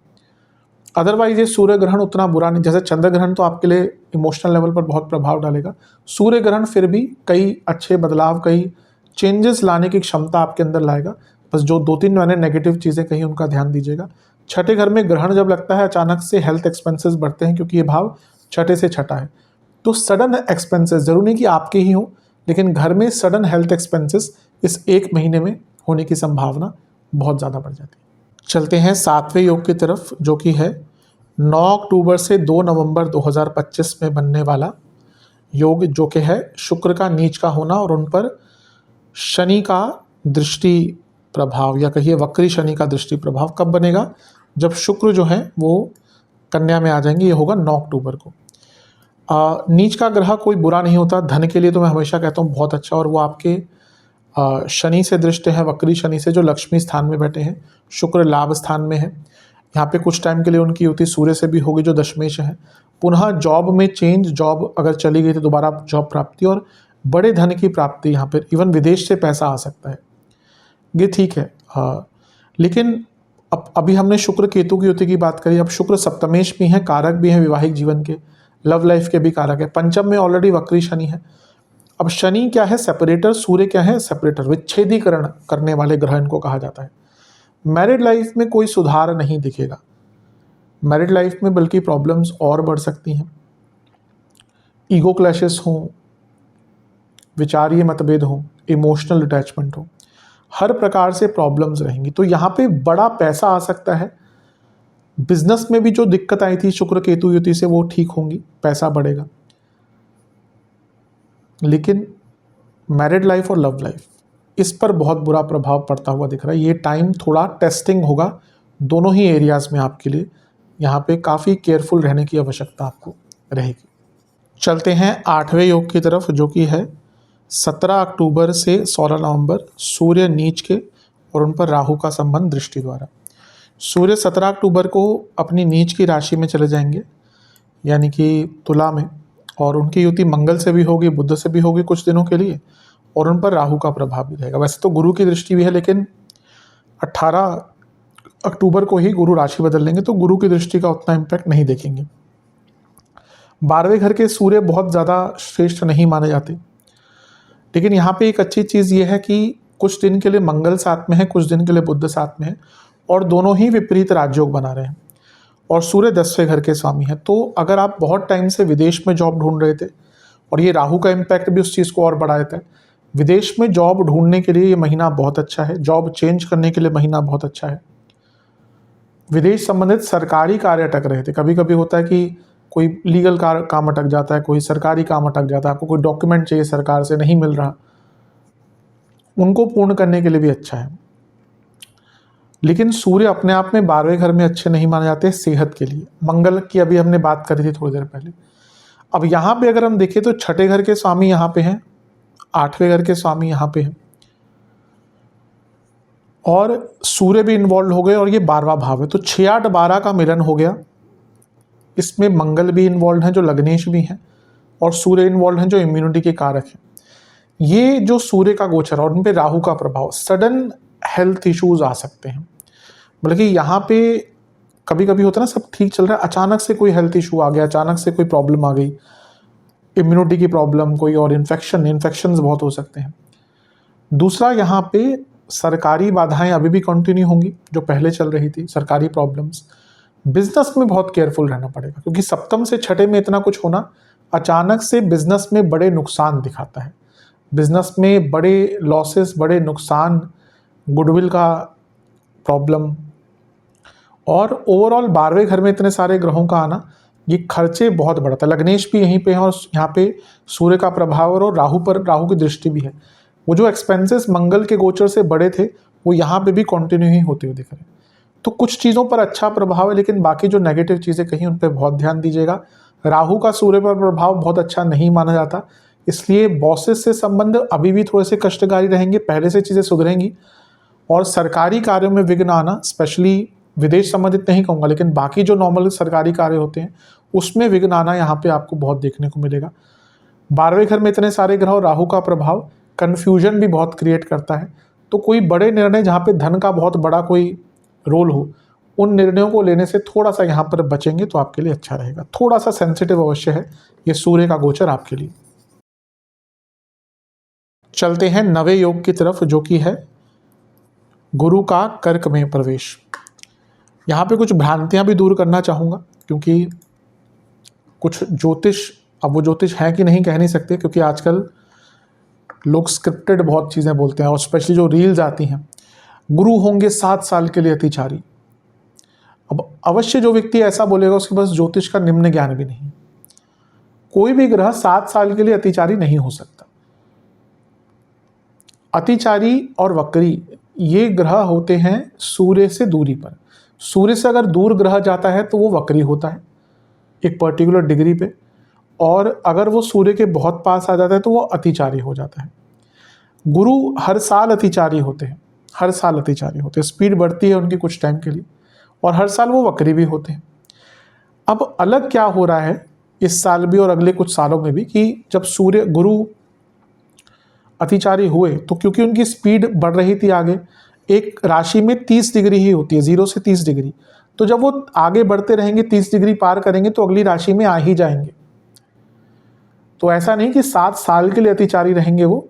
अदरवाइज ये सूर्य ग्रहण उतना बुरा नहीं, जैसे चंद्र ग्रहण तो आपके लिए इमोशनल लेवल पर बहुत प्रभाव डालेगा, सूर्य ग्रहण फिर भी कई अच्छे बदलाव, कई चेंजेस लाने की क्षमता आपके अंदर लाएगा। बस जो 2-3 मैंने नेगेटिव चीज़ें कही उनका ध्यान दीजिएगा। छठे घर में ग्रहण जब लगता है अचानक से हेल्थ एक्सपेंसेस बढ़ते हैं, क्योंकि ये भाव छठे से छठा है, तो सडन एक्सपेंसेस, जरूर नहीं कि आपके ही हो, लेकिन घर में सडन हेल्थ एक्सपेंसेस इस 1 महीने में होने की संभावना बहुत ज़्यादा बढ़ जाती है। चलते हैं 7वें योग की तरफ, जो कि है 9 अक्टूबर से 2 नवंबर 2025 में बनने वाला योग जो कि है शुक्र का नीच का होना और उन पर शनि का दृष्टि प्रभाव, या कहिए वक्री शनि का दृष्टि प्रभाव कब बनेगा, जब शुक्र जो है वो कन्या में आ जाएंगे। ये होगा 9 अक्टूबर को। नीच का ग्रह कोई बुरा नहीं होता, धन के लिए तो मैं हमेशा कहता हूँ बहुत अच्छा, और वो आपके शनि से दृष्ट है, वक्री शनि से, जो लक्ष्मी स्थान में बैठे हैं। शुक्र लाभ स्थान में है। यहाँ पे कुछ टाइम के लिए उनकी युति सूर्य से भी होगी जो दशमेश है। पुनः जॉब में चेंज, जॉब अगर चली गई तो दोबारा जॉब प्राप्ति और बड़े धन की प्राप्ति, यहाँ पर इवन विदेश से पैसा आ सकता है, ये ठीक है। लेकिन अब अभी हमने शुक्र केतु की युति की बात करी, अब शुक्र सप्तमेश भी हैं, कारक भी हैं विवाहिक जीवन के, लव लाइफ के भी कारक है। पंचम में ऑलरेडी वक्री शनि है। अब शनि क्या है, सेपरेटर, सूर्य क्या है, सेपरेटर, विच्छेदीकरण करने वाले ग्रह इनको कहा जाता है। मैरिड लाइफ में कोई सुधार नहीं दिखेगा, मैरिड लाइफ में बल्कि प्रॉब्लम्स और बढ़ सकती हैं। ईगो क्लैशेस हों, विचारीय मतभेद हों, इमोशनल अटैचमेंट हो, हर प्रकार से प्रॉब्लम्स रहेंगी। तो यहाँ पे बड़ा पैसा आ सकता है। बिजनेस में भी जो दिक्कत आई थी शुक्र केतु युति से वो ठीक होंगी, पैसा बढ़ेगा। लेकिन मैरिड लाइफ और लव लाइफ, इस पर बहुत बुरा प्रभाव पड़ता हुआ दिख रहा है। ये टाइम थोड़ा टेस्टिंग होगा दोनों ही एरियाज़ में आपके लिए। यहाँ पे काफ़ी केयरफुल रहने की आवश्यकता आपको रहेगी। चलते हैं 8वें योग की तरफ, जो कि है 17 अक्टूबर से 16 नवंबर, सूर्य नीच के और उन पर राहु का संबंध दृष्टि द्वारा। सूर्य 17 अक्टूबर को अपनी नीच की राशि में चले जाएंगे, यानी कि तुला में, और उनकी युति मंगल से भी होगी, बुध से भी होगी कुछ दिनों के लिए, और उन पर राहु का प्रभाव भी रहेगा। वैसे तो गुरु की दृष्टि भी है, लेकिन 18 अक्टूबर को ही गुरु राशि बदल लेंगे, तो गुरु की दृष्टि का उतना इम्पैक्ट नहीं देखेंगे। 12वें घर के सूर्य बहुत ज़्यादा श्रेष्ठ नहीं माने जाते, लेकिन यहाँ पे एक अच्छी चीज़ ये है कि कुछ दिन के लिए मंगल साथ में है, कुछ दिन के लिए बुध साथ में है, और दोनों ही विपरीत राजयोग बना रहे हैं, और सूर्य 10वें घर के स्वामी हैं। तो अगर आप बहुत टाइम से विदेश में जॉब ढूंढ रहे थे, और ये राहु का इम्पैक्ट भी उस चीज़ को और बढ़ा देता है, विदेश में जॉब ढूंढने के लिए ये महीना बहुत अच्छा है, जॉब चेंज करने के लिए महीना बहुत अच्छा है। विदेश संबंधित सरकारी कार्य अटक रहे थे, कभी कभी होता है कि कोई लीगल काम अटक जाता है, कोई सरकारी काम अटक जाता है, आपको कोई डॉक्यूमेंट चाहिए सरकार से नहीं मिल रहा, उनको पूर्ण करने के लिए भी अच्छा है। लेकिन सूर्य अपने आप में 12वें घर में अच्छे नहीं माने जाते सेहत के लिए। मंगल की अभी हमने बात करी थी थोड़ी देर पहले। अब यहाँ पे अगर हम देखें तो 6ठे घर के स्वामी यहाँ पे हैं, 8वें घर के स्वामी यहाँ पे हैं, और सूर्य भी इन्वॉल्व हो गए, और ये 12वां भाव है, तो 6-8-12 का मिलन हो गया। इसमें मंगल भी इन्वॉल्व हैं जो लग्नेश भी हैं, और सूर्य इन्वॉल्व हैं जो इम्यूनिटी के कारक हैं। ये जो सूर्य का गोचर और उन पे राहु का प्रभाव, सडन हेल्थ इश्यूज आ सकते हैं। मतलब कि यहाँ पे कभी कभी होता है ना, सब ठीक चल रहा है, अचानक से कोई हेल्थ इशू आ गया, अचानक से कोई प्रॉब्लम आ गई, इम्यूनिटी की प्रॉब्लम, कोई और इन्फेक्शंस बहुत हो सकते हैं। दूसरा, यहाँ पे सरकारी बाधाएं अभी भी कंटिन्यू होंगी जो पहले चल रही थी, सरकारी प्रॉब्लम्स। बिजनेस में बहुत केयरफुल रहना पड़ेगा, क्योंकि सप्तम से छठे में इतना कुछ होना अचानक से बिजनेस में बड़े नुकसान दिखाता है। बिजनेस में बड़े लॉसेस, बड़े नुकसान, गुडविल का प्रॉब्लम, और ओवरऑल 12वें घर में इतने सारे ग्रहों का आना, ये खर्चे बहुत बढ़ता है। लग्नेश भी यहीं पे है, और यहाँ पे सूर्य का प्रभाव और राहु पर, राहु की दृष्टि भी है। वो जो एक्सपेंसेस मंगल के गोचर से बड़े थे वो यहाँ पे भी कंटिन्यू ही होते हुए दिख रहे हैं। तो कुछ चीज़ों पर अच्छा प्रभाव है, लेकिन बाकी जो नेगेटिव चीज़ें कहीं उन पर बहुत ध्यान दीजिएगा। राहु का सूर्य पर प्रभाव बहुत अच्छा नहीं माना जाता, इसलिए बॉसेस से संबंध अभी भी थोड़े से कष्टकारी रहेंगे, पहले से चीज़ें सुधरेंगी। और सरकारी कार्यों में विघ्न आना, स्पेशली विदेश संबंधित नहीं कहूँगा, लेकिन बाकी जो नॉर्मल सरकारी कार्य होते हैं उसमें विघ्न आना यहाँ पे आपको बहुत देखने को मिलेगा। 12वें घर में इतने सारे ग्रह, राहु का प्रभाव कन्फ्यूजन भी बहुत क्रिएट करता है। तो कोई बड़े निर्णय जहाँ पे धन का बहुत बड़ा कोई रोल हो, उन निर्णयों को लेने से थोड़ा सा यहाँ पर बचेंगे तो आपके लिए अच्छा रहेगा। थोड़ा सा सेंसिटिव अवश्य है ये सूर्य का गोचर आपके लिए। चलते हैं 9वें योग की तरफ, जो कि है गुरु का कर्क में प्रवेश। यहाँ पे कुछ भ्रांतियाँ भी दूर करना चाहूँगा, क्योंकि कुछ ज्योतिष, अब वो ज्योतिष है कि नहीं कह नहीं सकते, क्योंकि आजकल लोग स्क्रिप्टेड बहुत चीज़ें बोलते हैं, और स्पेशली जो रील्स आती हैं, गुरु होंगे 7 साल के लिए अतिचारी। अब अवश्य जो व्यक्ति ऐसा बोलेगा उसके पास ज्योतिष का निम्न ज्ञान भी नहीं। कोई भी ग्रह 7 साल के लिए अतिचारी नहीं हो सकता। अतिचारी और वक्री ये ग्रह होते हैं सूर्य से दूरी पर। सूर्य से अगर दूर ग्रह जाता है तो वो वक्री होता है एक पर्टिकुलर डिग्री पे, और अगर वो सूर्य के बहुत पास आ जाता है तो वो अतिचारी हो जाता है। गुरु हर साल अतिचारी होते हैं, हर साल अतिचारी होते हैं, स्पीड बढ़ती है उनकी कुछ टाइम के लिए, और हर साल वो वक्री भी होते हैं। अब अलग क्या हो रहा है इस साल भी और अगले कुछ सालों में भी, कि जब सूर्य गुरु अतिचारी हुए तो क्योंकि उनकी स्पीड बढ़ रही थी आगे, एक राशि में 30 डिग्री ही होती है, 0 से 30 डिग्री, तो जब वो आगे बढ़ते रहेंगे 30 डिग्री पार करेंगे तो अगली राशि में आ ही जाएंगे। तो ऐसा नहीं कि 7 साल के लिए अतिचारी रहेंगे, वो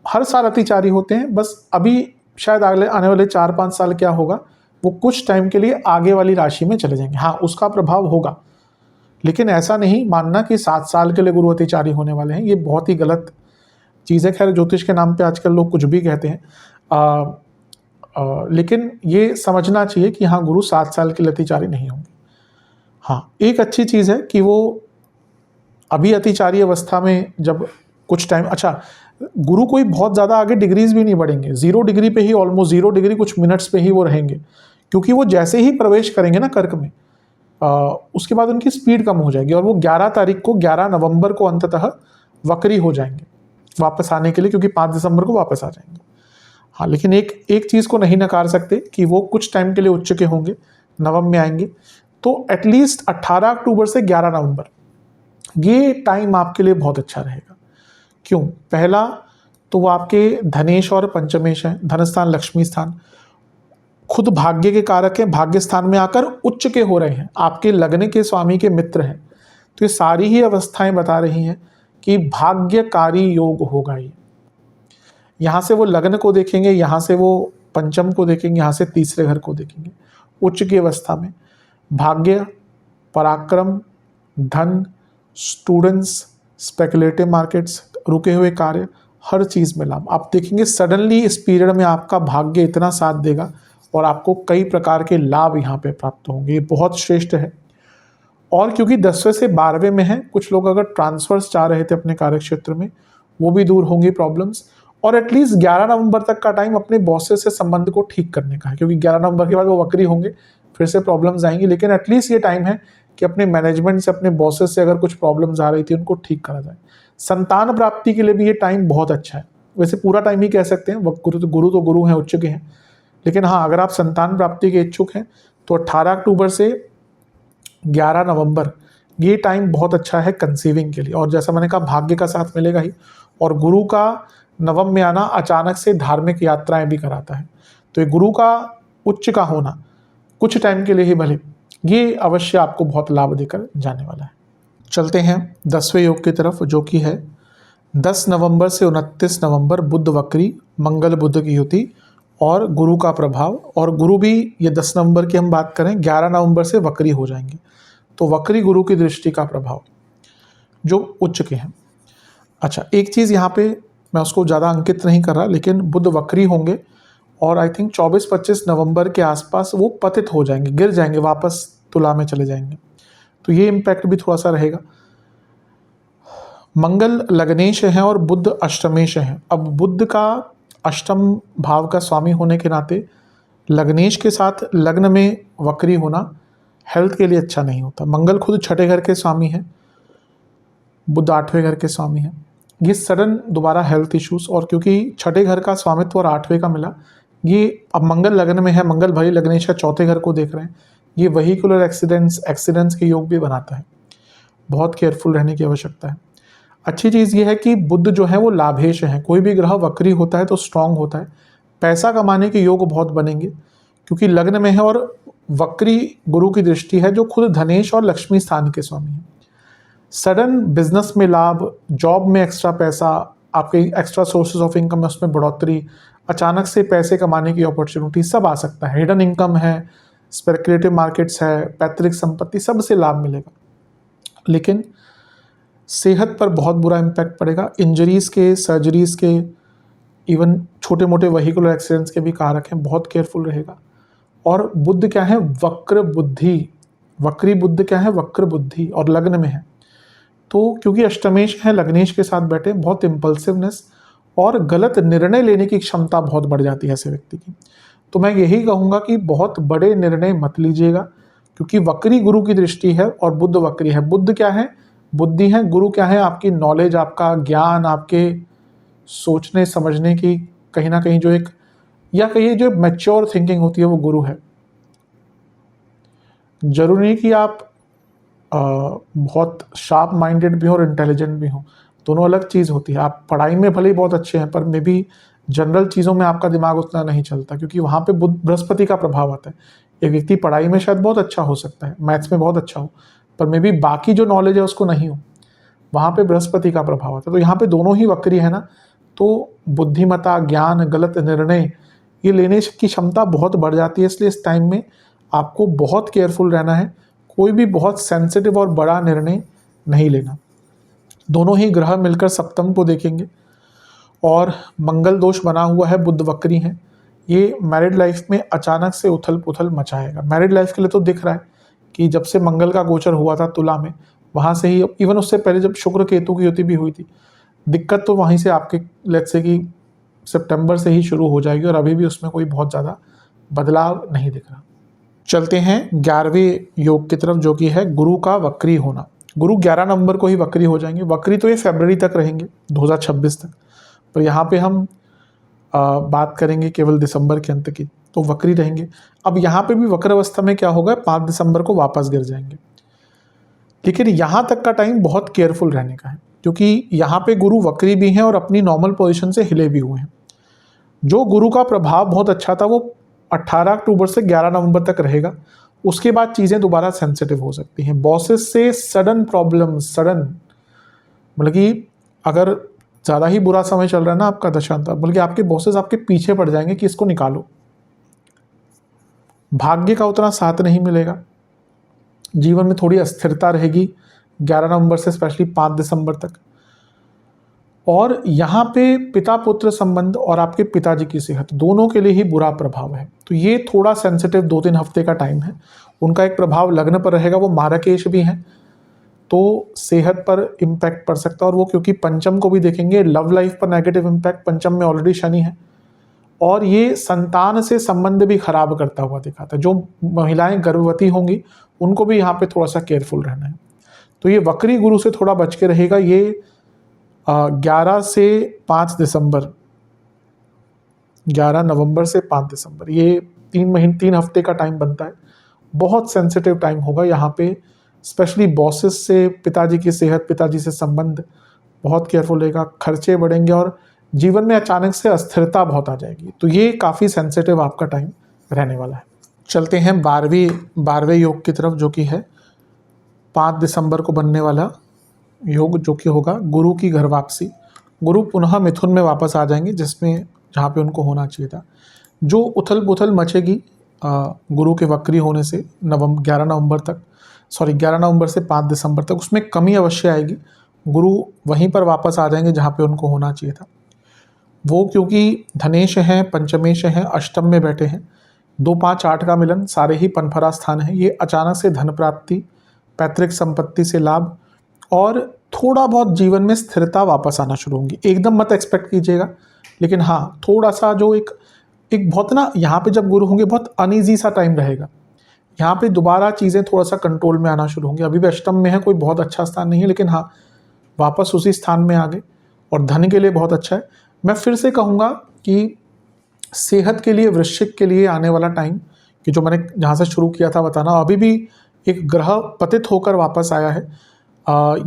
हर साल अतिचारी होते हैं। बस अभी शायद अगले आने वाले 4-5 साल क्या होगा, वो कुछ टाइम के लिए आगे वाली राशि में चले जाएंगे। हाँ, उसका प्रभाव होगा, लेकिन ऐसा नहीं मानना कि 7 साल के लिए गुरु अतिचारी होने वाले हैं, ये बहुत ही गलत चीज़ है। खैर, ज्योतिष के नाम पे आजकल लोग कुछ भी कहते हैं, लेकिन ये समझना चाहिए कि हाँ, गुरु 7 साल के लिए अतिचारी नहीं होंगे। हाँ, एक अच्छी चीज़ है कि वो अभी अतिचारी अवस्था में जब कुछ टाइम, अच्छा, गुरु कोई बहुत ज़्यादा आगे डिग्रीज भी नहीं बढ़ेंगे, 0 डिग्री पे ही, ऑलमोस्ट 0 डिग्री कुछ मिनट्स पे ही वो रहेंगे, क्योंकि वो जैसे ही प्रवेश करेंगे ना कर्क में, उसके बाद उनकी स्पीड कम हो जाएगी और वो 11 तारीख को, 11 नवंबर को अंततः वक्री हो जाएंगे वापस आने के लिए, क्योंकि 5 दिसंबर को वापस आ जाएंगे। हाँ, लेकिन एक चीज़ को नहीं नकार सकते कि वो कुछ टाइम के लिए उच्च के होंगे, नवम में आएंगे, तो एटलीस्ट 18 अक्टूबर से 11 नवंबर ये टाइम आपके लिए बहुत अच्छा रहेगा। क्यों? पहला तो वो आपके धनेश और पंचमेश हैं, धन स्थान, लक्ष्मी स्थान, खुद भाग्य के कारक हैं, भाग्य स्थान में आकर उच्च के हो रहे हैं, आपके लगने के स्वामी के मित्र हैं। तो ये सारी ही अवस्थाएं बता रही हैं कि भाग्यकारी योग होगा। ये यहाँ से वो लग्न को देखेंगे, यहाँ से वो पंचम को देखेंगे, यहाँ से तीसरे घर को देखेंगे। उच्च की अवस्था में भाग्य, पराक्रम, धन, स्टूडेंट्स, स्पेकुलेटिव मार्केट्स, रुके हुए कार्य, हर चीज़ में लाभ आप देखेंगे। सडनली इस पीरियड में आपका भाग्य इतना साथ देगा और आपको कई प्रकार के लाभ यहाँ पे प्राप्त होंगे। ये बहुत श्रेष्ठ है। और क्योंकि 10वें से 12वें में है, कुछ लोग अगर ट्रांसफर्स चाह रहे थे अपने कार्य क्षेत्र में, वो भी दूर होंगी प्रॉब्लम्स। और एटलीस्ट 11 नवंबर तक का टाइम अपने बॉसेस से संबंध को ठीक करने का है, क्योंकि 11 नवंबर के बाद वो वक्री होंगे, फिर से प्रॉब्लम्स आएंगी। लेकिन एटलीस्ट ये टाइम है कि अपने मैनेजमेंट से, अपने बॉसेस से अगर कुछ प्रॉब्लम्स आ रही थी उनको ठीक करा जाए। संतान प्राप्ति के लिए भी ये टाइम बहुत अच्छा है। वैसे पूरा टाइम ही कह सकते हैं, गुरु तो गुरु हैं, उच्च के हैं, लेकिन हाँ, अगर आप संतान प्राप्ति के इच्छुक हैं तो 18 अक्टूबर से 11 नवंबर ये टाइम बहुत अच्छा है कंसीविंग के लिए। और जैसा मैंने कहा, भाग्य का साथ मिलेगा ही, और गुरु का नवम में आना अचानक से धार्मिक यात्राएं भी कराता है। तो ये गुरु का उच्च का होना कुछ टाइम के लिए ही भले, ये अवश्य आपको बहुत लाभ देकर जाने वाला है। चलते हैं 10वें योग की तरफ, जो कि है 10 नवंबर से 29 नवंबर बुध वक्री, मंगल बुध की युति और गुरु का प्रभाव। और गुरु भी ये 10 नवंबर की हम बात करें, 11 नवंबर से वक्री हो जाएंगे। तो वक्री गुरु की दृष्टि का प्रभाव जो उच्च के हैं। अच्छा, एक चीज़ यहाँ पे मैं उसको ज़्यादा अंकित नहीं कर रहा, लेकिन बुध वक्री होंगे और आई थिंक 24-25 नवंबर के आसपास वो पतित हो जाएंगे, गिर जाएंगे, वापस तुला में चले जाएंगे। तो ये इम्पैक्ट भी थोड़ा सा रहेगा। मंगल लग्नेश है और बुध अष्टमेश है। अब बुध का अष्टम भाव का स्वामी होने के नाते लग्नेश के साथ लग्न में वक्री होना हेल्थ के लिए अच्छा नहीं होता। मंगल खुद 6ठे घर के स्वामी है, बुध 8वें घर के स्वामी है। ये सडन दोबारा हेल्थ इश्यूज, और क्योंकि 6ठे घर का स्वामित्व और 8वें का मिला, ये अब मंगल लग्न में है, मंगल भरी लग्नेश का 4थे घर को देख रहे हैं, ये वहीकुलर एक्सीडेंट्स के योग भी बनाता है। बहुत केयरफुल रहने की आवश्यकता है। अच्छी चीज़ ये है कि बुध जो है वो लाभेश है। कोई भी ग्रह वक्री होता है तो स्ट्रांग होता है, पैसा कमाने के योग बहुत बनेंगे, क्योंकि लग्न में है और वक्री गुरु की दृष्टि है जो खुद धनेश और लक्ष्मी स्थान के स्वामी हैं। सडन बिजनेस में लाभ, जॉब में एक्स्ट्रा पैसा, आपके एक्स्ट्रा सोर्सेज ऑफ इनकम है उसमें बढ़ोतरी, अचानक से पैसे कमाने की अपॉर्चुनिटी सब आ सकता है। हिडन इनकम है, स्पेकुलेटिव मार्केट्स है, पैतृक संपत्ति, सब से लाभ मिलेगा। लेकिन सेहत पर बहुत बुरा इम्पैक्ट पड़ेगा। इंजरीज के, सर्जरीज के, इवन छोटे मोटे वहीकुलर एक्सीडेंट्स के भी कारक हैं, बहुत केयरफुल रहेगा। और बुध क्या है? वक्र बुद्धि। वक्री बुद्ध क्या है? वक्र बुद्धि, और लग्न में है। तो क्योंकि अष्टमेश है, लग्नेश के साथ बैठे, बहुत इम्पल्सिवनेस और गलत निर्णय लेने की क्षमता बहुत बढ़ जाती है ऐसे व्यक्ति की। तो मैं यही कहूँगा कि बहुत बड़े निर्णय मत लीजिएगा, क्योंकि वक्री गुरु की दृष्टि है और बुध वक्री है। बुध क्या है? बुद्धि है। गुरु क्या है? आपकी नॉलेज, आपका ज्ञान, आपके सोचने समझने की कहीं ना कहीं जो एक, या कहिए जो मैच्योर थिंकिंग होती है, वो गुरु है। जरूरी नहीं कि आप बहुत शार्प माइंडेड भी हो और इंटेलिजेंट भी हो, दोनों अलग चीज़ होती है। आप पढ़ाई में भले ही बहुत अच्छे हैं, पर मे बी जनरल चीज़ों में आपका दिमाग उतना नहीं चलता, क्योंकि वहाँ पे बुध बृहस्पति का प्रभाव आता है। एक व्यक्ति पढ़ाई में शायद बहुत अच्छा हो सकता है, मैथ्स में बहुत अच्छा हो, पर मे बी बाकी जो नॉलेज है उसको नहीं हो, वहाँ पे बृहस्पति का प्रभाव आता है। तो यहाँ पे दोनों ही वक्री है ना, तो बुद्धिमत्ता, ज्ञान, गलत निर्णय ये लेने की क्षमता बहुत बढ़ जाती है। इसलिए इस टाइम में आपको बहुत केयरफुल रहना है, कोई भी बहुत सेंसिटिव और बड़ा निर्णय नहीं लेना। दोनों ही ग्रह मिलकर सप्तम को देखेंगे और मंगल दोष बना हुआ है, बुध वक्री है। ये मैरिड लाइफ में अचानक से उथल पुथल मचाएगा। मैरिड लाइफ के लिए तो दिख रहा है कि जब से मंगल का गोचर हुआ था तुला में, वहाँ से ही, इवन उससे पहले जब शुक्र केतु की युति भी हुई थी, दिक्कत तो वहीं से आपके लेट्स से कि सितंबर से ही शुरू हो जाएगी, और अभी भी उसमें कोई बहुत ज़्यादा बदलाव नहीं दिख रहा। चलते हैं 11वें योग की तरफ, जो कि है गुरु का वक्री होना। गुरु 11 नवंबर को ही वक्री हो जाएंगे। वक्री तो ये फरवरी तक रहेंगे, 2026 तक, पर यहाँ पे हम बात करेंगे केवल दिसंबर के अंत की, तो वक्री रहेंगे। अब यहाँ पे भी वक्र अवस्था में क्या होगा, 5 दिसंबर को वापस गिर जाएंगे। लेकिन यहाँ तक का टाइम बहुत केयरफुल रहने का है, क्योंकि यहाँ पे गुरु वक्री भी हैं और अपनी नॉर्मल पोजीशन से हिले भी हुए हैं। जो गुरु का प्रभाव बहुत अच्छा था वो 18 अक्टूबर से 11 नवंबर तक रहेगा। उसके बाद चीज़ें दोबारा सेंसिटिव हो सकती हैं। बॉसेस से सडन प्रॉब्लम, सडन मतलब कि अगर ज़्यादा ही बुरा समय चल रहा है ना आपका दशांतर, बल्कि आपके बॉसेस आपके पीछे पड़ जाएंगे कि इसको निकालो। भाग्य का उतना साथ नहीं मिलेगा। जीवन में थोड़ी अस्थिरता रहेगी 11 नवंबर से स्पेशली 5 दिसंबर तक। और यहाँ पे पिता पुत्र संबंध और आपके पिताजी की सेहत दोनों के लिए ही बुरा प्रभाव है। तो ये थोड़ा सेंसिटिव 2-3 हफ्ते का टाइम है। उनका एक प्रभाव लग्न पर रहेगा, वो मारकेश भी हैं, तो सेहत पर इम्पैक्ट पड़ सकता है। और वो क्योंकि पंचम को भी देखेंगे, लव लाइफ पर नेगेटिव इम्पैक्ट, पंचम में ऑलरेडी शनि है, और ये संतान से संबंध भी खराब करता हुआ दिखाता है। जो महिलाएं गर्भवती होंगी उनको भी यहाँ पे थोड़ा सा केयरफुल रहना है। तो ये वक्री गुरु से थोड़ा बच के रहेगा। ये 11 से 5 दिसंबर, 11 नवंबर से 5 दिसंबर, ये 3 हफ्ते का टाइम बनता है। बहुत सेंसिटिव टाइम होगा यहाँ पे, स्पेशली बॉसेस से, पिताजी की सेहत, पिताजी से संबंध बहुत केयरफुल रहेगा। खर्चे बढ़ेंगे और जीवन में अचानक से अस्थिरता बहुत आ जाएगी। तो ये काफ़ी सेंसिटिव आपका टाइम रहने वाला है। चलते हैं 12वें योग की तरफ, जो कि है 5 दिसंबर को बनने वाला योग, जो कि होगा गुरु की घर वापसी। गुरु पुनः मिथुन में वापस आ जाएंगे, जिसमें जहाँ पे उनको होना चाहिए था। जो उथल पुथल मचेगी गुरु के वक्री होने से 11 नवंबर से 5 दिसंबर तक, उसमें कमी अवश्य आएगी। गुरु वहीं पर वापस आ जाएंगे जहाँ पे उनको होना चाहिए था। वो क्योंकि धनेश हैं, पंचमेश हैं, अष्टम में बैठे हैं, 2, 5, 8 का मिलन, सारे ही पनफरा स्थान है। ये अचानक से धन प्राप्ति, पैतृक संपत्ति से लाभ और थोड़ा बहुत जीवन में स्थिरता वापस आना शुरू होंगी। एकदम मत एक्सपेक्ट कीजिएगा, लेकिन हाँ थोड़ा सा जो एक बहुत ना, यहाँ पे जब गुरु होंगे बहुत अनईजी सा टाइम रहेगा। यहाँ पे दोबारा चीज़ें थोड़ा सा कंट्रोल में आना शुरू होंगी। अभी भी अष्टम में है, कोई बहुत अच्छा स्थान नहीं है, लेकिन हाँ वापस उसी स्थान में आ गए और धन के लिए बहुत अच्छा है। मैं फिर से कहूँगा कि सेहत के लिए, वृश्चिक के लिए आने वाला टाइम, कि जो मैंने जहाँ से शुरू किया था बताना, अभी भी एक ग्रह पतित होकर वापस आया है।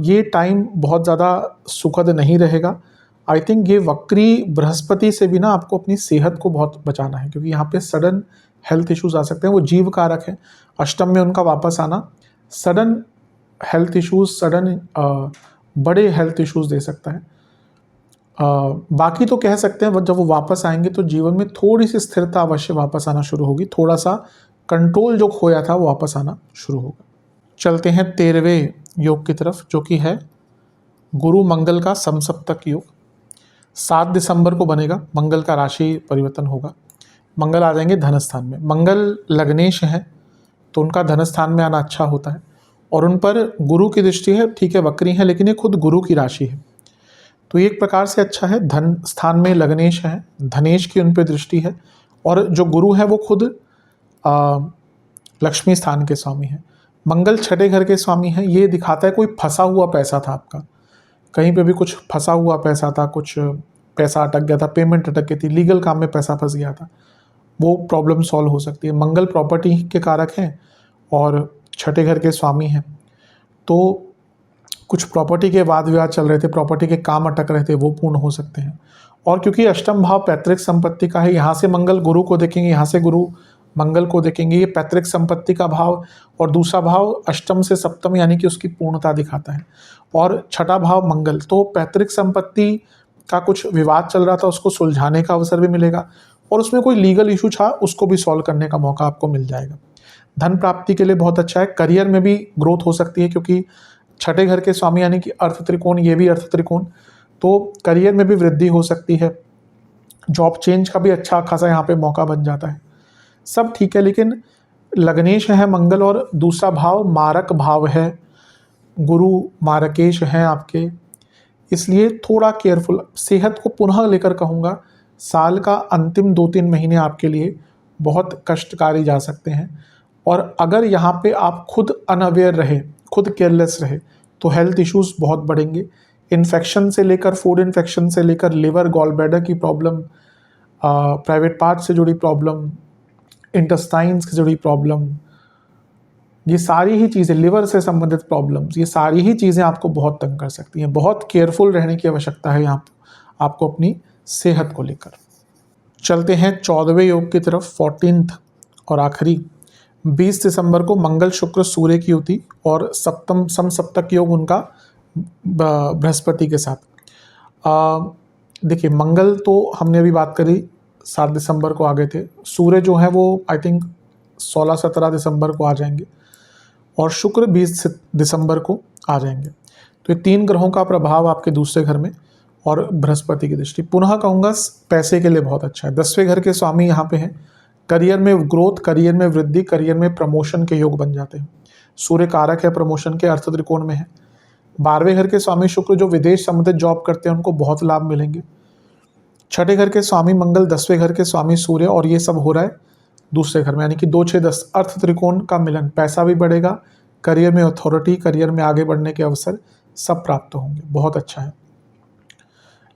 ये टाइम बहुत ज़्यादा सुखद नहीं रहेगा। आई थिंक ये वक्री बृहस्पति से भी ना आपको अपनी सेहत को बहुत बचाना है, क्योंकि यहाँ पे सडन हेल्थ इश्यूज आ सकते हैं। वो जीव कारक है, अष्टम में उनका वापस आना सडन हेल्थ इश्यूज, सडन बड़े हेल्थ इश्यूज दे सकता है। बाकी तो कह सकते हैं जब वो वापस आएंगे तो जीवन में थोड़ी सी स्थिरता अवश्य वापस आना शुरू होगी, थोड़ा सा कंट्रोल जो खोया था वो वापस आना शुरू होगा। चलते हैं 13वें योग की तरफ, जो कि है गुरु मंगल का समसप्तक योग। 7 दिसंबर को बनेगा। मंगल का राशि परिवर्तन होगा, मंगल आ जाएंगे धन स्थान में। मंगल लग्नेश है, तो उनका धन स्थान में आना अच्छा होता है। और उन पर गुरु की दृष्टि है, ठीक है वक्री है, लेकिन ये खुद गुरु की राशि है, तो ये एक प्रकार से अच्छा है। धन स्थान में लग्नेश है, धनेश की उन पर दृष्टि है, और जो गुरु है वो खुद लक्ष्मी स्थान के स्वामी है। मंगल छठे घर के स्वामी है, ये दिखाता है कोई फंसा हुआ पैसा था आपका, कहीं पे भी कुछ फंसा हुआ पैसा था, कुछ पैसा अटक गया था, पेमेंट अटक गई थी, लीगल काम में पैसा फंस गया था, वो प्रॉब्लम सॉल्व हो सकती है। मंगल प्रॉपर्टी के कारक हैं और छठे घर के स्वामी हैं, तो कुछ प्रॉपर्टी के वाद विवाद चल रहे थे, प्रॉपर्टी के काम अटक रहे थे, वो पूर्ण हो सकते हैं। और क्योंकि अष्टम भाव पैतृक संपत्ति का है, यहाँ से मंगल गुरु को देखेंगे, यहाँ से गुरु मंगल को देखेंगे, ये पैतृक संपत्ति का भाव, और दूसरा भाव अष्टम से सप्तम यानी कि उसकी पूर्णता दिखाता है, और छठा भाव मंगल, तो पैतृक संपत्ति का कुछ विवाद चल रहा था, उसको सुलझाने का अवसर भी मिलेगा, और उसमें कोई लीगल इशू था उसको भी सॉल्व करने का मौका आपको मिल जाएगा। धन प्राप्ति के लिए बहुत अच्छा है। करियर में भी ग्रोथ हो सकती है, क्योंकि छठे घर के स्वामी यानी कि अर्थ त्रिकोण, ये भी अर्थ त्रिकोण, तो करियर में भी वृद्धि हो सकती है। जॉब चेंज का भी अच्छा खासा यहाँ पे मौका बन जाता है। सब ठीक है, लेकिन लग्नेश है मंगल, और दूसरा भाव मारक भाव है, गुरु मारकेश हैं आपके, इसलिए थोड़ा केयरफुल। सेहत को पुनः लेकर कहूँगा, साल का अंतिम 2-3 महीने आपके लिए बहुत कष्टकारी जा सकते हैं, और अगर यहाँ पे आप खुद अनअवेयर रहे, खुद केयरलेस रहे, तो हेल्थ इश्यूज बहुत बढ़ेंगे। इन्फेक्शन से लेकर, फूड इन्फेक्शन से लेकर, लिवर गॉल ब्लैडर की प्रॉब्लम, प्राइवेट पार्ट से जुड़ी प्रॉब्लम, इंटेस्टाइन्स से जुड़ी प्रॉब्लम, ये सारी ही चीज़ें, लिवर से संबंधित प्रॉब्लम्स, ये सारी ही चीज़ें आपको बहुत तंग कर सकती हैं। बहुत केयरफुल रहने की आवश्यकता है यहाँ आपको अपनी सेहत को लेकर। चलते हैं 14वें योग की तरफ, 14th और आखिरी 20 दिसंबर को मंगल शुक्र सूर्य की युति, और सप्तम समसप्तक योग उनका बृहस्पति के साथ। देखिए मंगल तो हमने अभी बात करी 7 दिसंबर को आ गए थे, सूर्य जो है वो आई थिंक 16-17 दिसंबर को आ जाएंगे, और शुक्र 20 दिसंबर को आ जाएंगे। तो ये 3 ग्रहों का प्रभाव आपके दूसरे घर में, और बृहस्पति की दृष्टि, पुनः कहूँगा पैसे के लिए बहुत अच्छा है। 10वें घर के स्वामी यहाँ पे हैं, करियर में ग्रोथ, करियर में वृद्धि, करियर में प्रमोशन के योग बन जाते हैं। सूर्य कारक है प्रमोशन के, अर्थ त्रिकोण में है। 12वें घर के स्वामी शुक्र जो विदेश संबंधित जॉब करते हैं उनको बहुत लाभ मिलेंगे। छठे घर के स्वामी मंगल, 10वें घर के स्वामी सूर्य, और ये सब हो रहा है दूसरे घर में, यानी कि 2-6-10 अर्थ त्रिकोण का मिलन, पैसा भी बढ़ेगा, करियर में अथॉरिटी, करियर में आगे बढ़ने के अवसर सब प्राप्त होंगे, बहुत अच्छा है।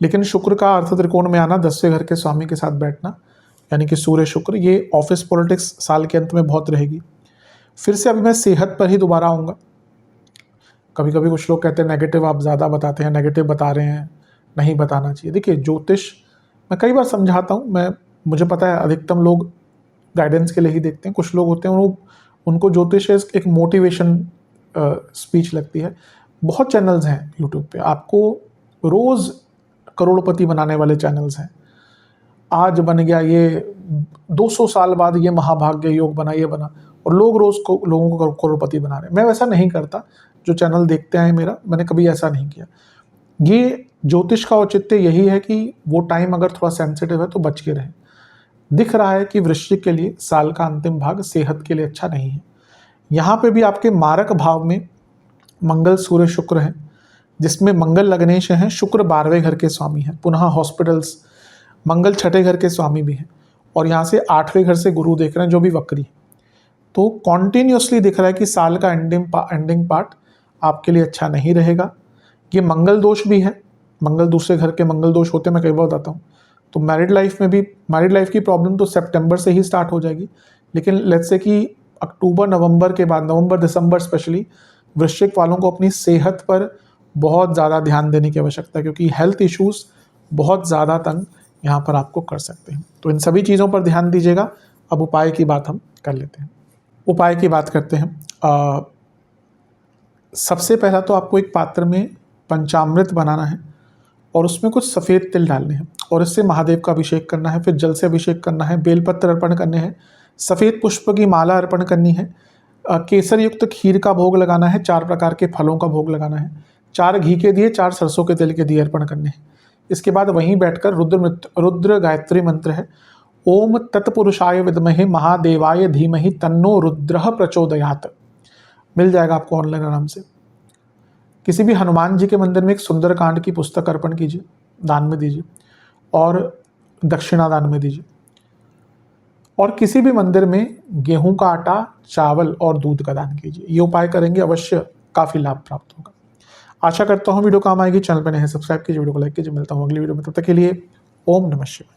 लेकिन शुक्र का अर्थ त्रिकोण में आना, 10वें घर के स्वामी के साथ बैठना, यानी कि सूर्य शुक्र, ये ऑफिस पॉलिटिक्स साल के अंत में बहुत रहेगी। फिर से अभी मैं सेहत पर ही दोबारा आऊँगा। कभी कभी कुछ लोग कहते हैं नेगेटिव आप ज़्यादा बताते हैं, नेगेटिव बता रहे हैं, नहीं बताना चाहिए। देखिए ज्योतिष मैं कई बार समझाता हूँ, मुझे पता है अधिकतम लोग गाइडेंस के लिए ही देखते हैं, कुछ लोग होते हैं उनको ज्योतिष एक मोटिवेशन स्पीच लगती है। बहुत चैनल्स हैं यूट्यूब पे, आपको रोज़ करोड़पति बनाने वाले चैनल्स हैं। आज बन गया ये, 200 साल बाद ये महाभाग्य योग बना, ये बना, और लोगों को करोड़पति बना रहे हैं। मैं वैसा नहीं करता, जो चैनल देखते हैं मेरा, मैंने कभी ऐसा नहीं किया। ये ज्योतिष का औचित्य यही है कि वो टाइम अगर थोड़ा सेंसिटिव है तो बच के रहें। दिख रहा है कि वृश्चिक के लिए साल का अंतिम भाग सेहत के लिए अच्छा नहीं है। यहाँ पे भी आपके मारक भाव में मंगल सूर्य शुक्र है, जिसमें मंगल लग्नेश हैं, शुक्र 12वें घर के स्वामी हैं, पुनः हॉस्पिटल्स, मंगल छठे घर के स्वामी भी हैं, और यहाँ से 8वें घर से गुरु देख रहे हैं जो भी वक्री। तो कॉन्टिन्यूसली दिख रहा है कि साल का एंडिंग पार्ट आपके लिए अच्छा नहीं रहेगा। ये मंगल दोष भी है, मंगल दूसरे घर के मंगल दोष होते हैं, मैं कई बार बताता हूँ। तो मैरिड लाइफ की प्रॉब्लम तो सितंबर से ही स्टार्ट हो जाएगी, लेकिन लेट्स से कि अक्टूबर नवंबर के बाद, नवंबर दिसंबर स्पेशली, वृश्चिक वालों को अपनी सेहत पर बहुत ज़्यादा ध्यान देने की आवश्यकता है, क्योंकि हेल्थ इश्यूज़ बहुत ज़्यादा तंग यहाँ पर आपको कर सकते हैं। तो इन सभी चीज़ों पर ध्यान दीजिएगा। अब उपाय की बात हम कर लेते हैं। उपाय की बात करते हैं। सबसे पहला तो आपको एक पात्र में पंचामृत बनाना है, और उसमें कुछ सफ़ेद तिल डालने हैं, और इससे महादेव का अभिषेक करना है। फिर जल से अभिषेक करना है, बेलपत्र अर्पण करने हैं, सफ़ेद पुष्प की माला अर्पण करनी है, केसर युक्त खीर का भोग लगाना है, 4 प्रकार के फलों का भोग लगाना है, 4 घी के दिए, 4 सरसों के तेल के दिए अर्पण करने हैं। इसके बाद वहीं बैठकर रुद्र गायत्री मंत्र है, ओम तत्पुरुषाय विद्महे महादेवाय धीमहि तन्नो रुद्रः प्रचोदयात्। मिल जाएगा आपको ऑनलाइन आराम से। किसी भी हनुमान जी के मंदिर में एक सुंदरकांड की पुस्तक अर्पण कीजिए, दान में दीजिए, और दक्षिणा दान में दीजिए। और किसी भी मंदिर में गेहूं का आटा, चावल और दूध का दान कीजिए। ये उपाय करेंगे, अवश्य काफ़ी लाभ प्राप्त होगा। आशा करता हूँ वीडियो काम आएगी। चैनल पर नए हैं सब्सक्राइब कीजिए, वीडियो को लाइक कीजिए। मिलता हूँ अगली वीडियो में, तब तक के लिए ओम नमः शिवाय।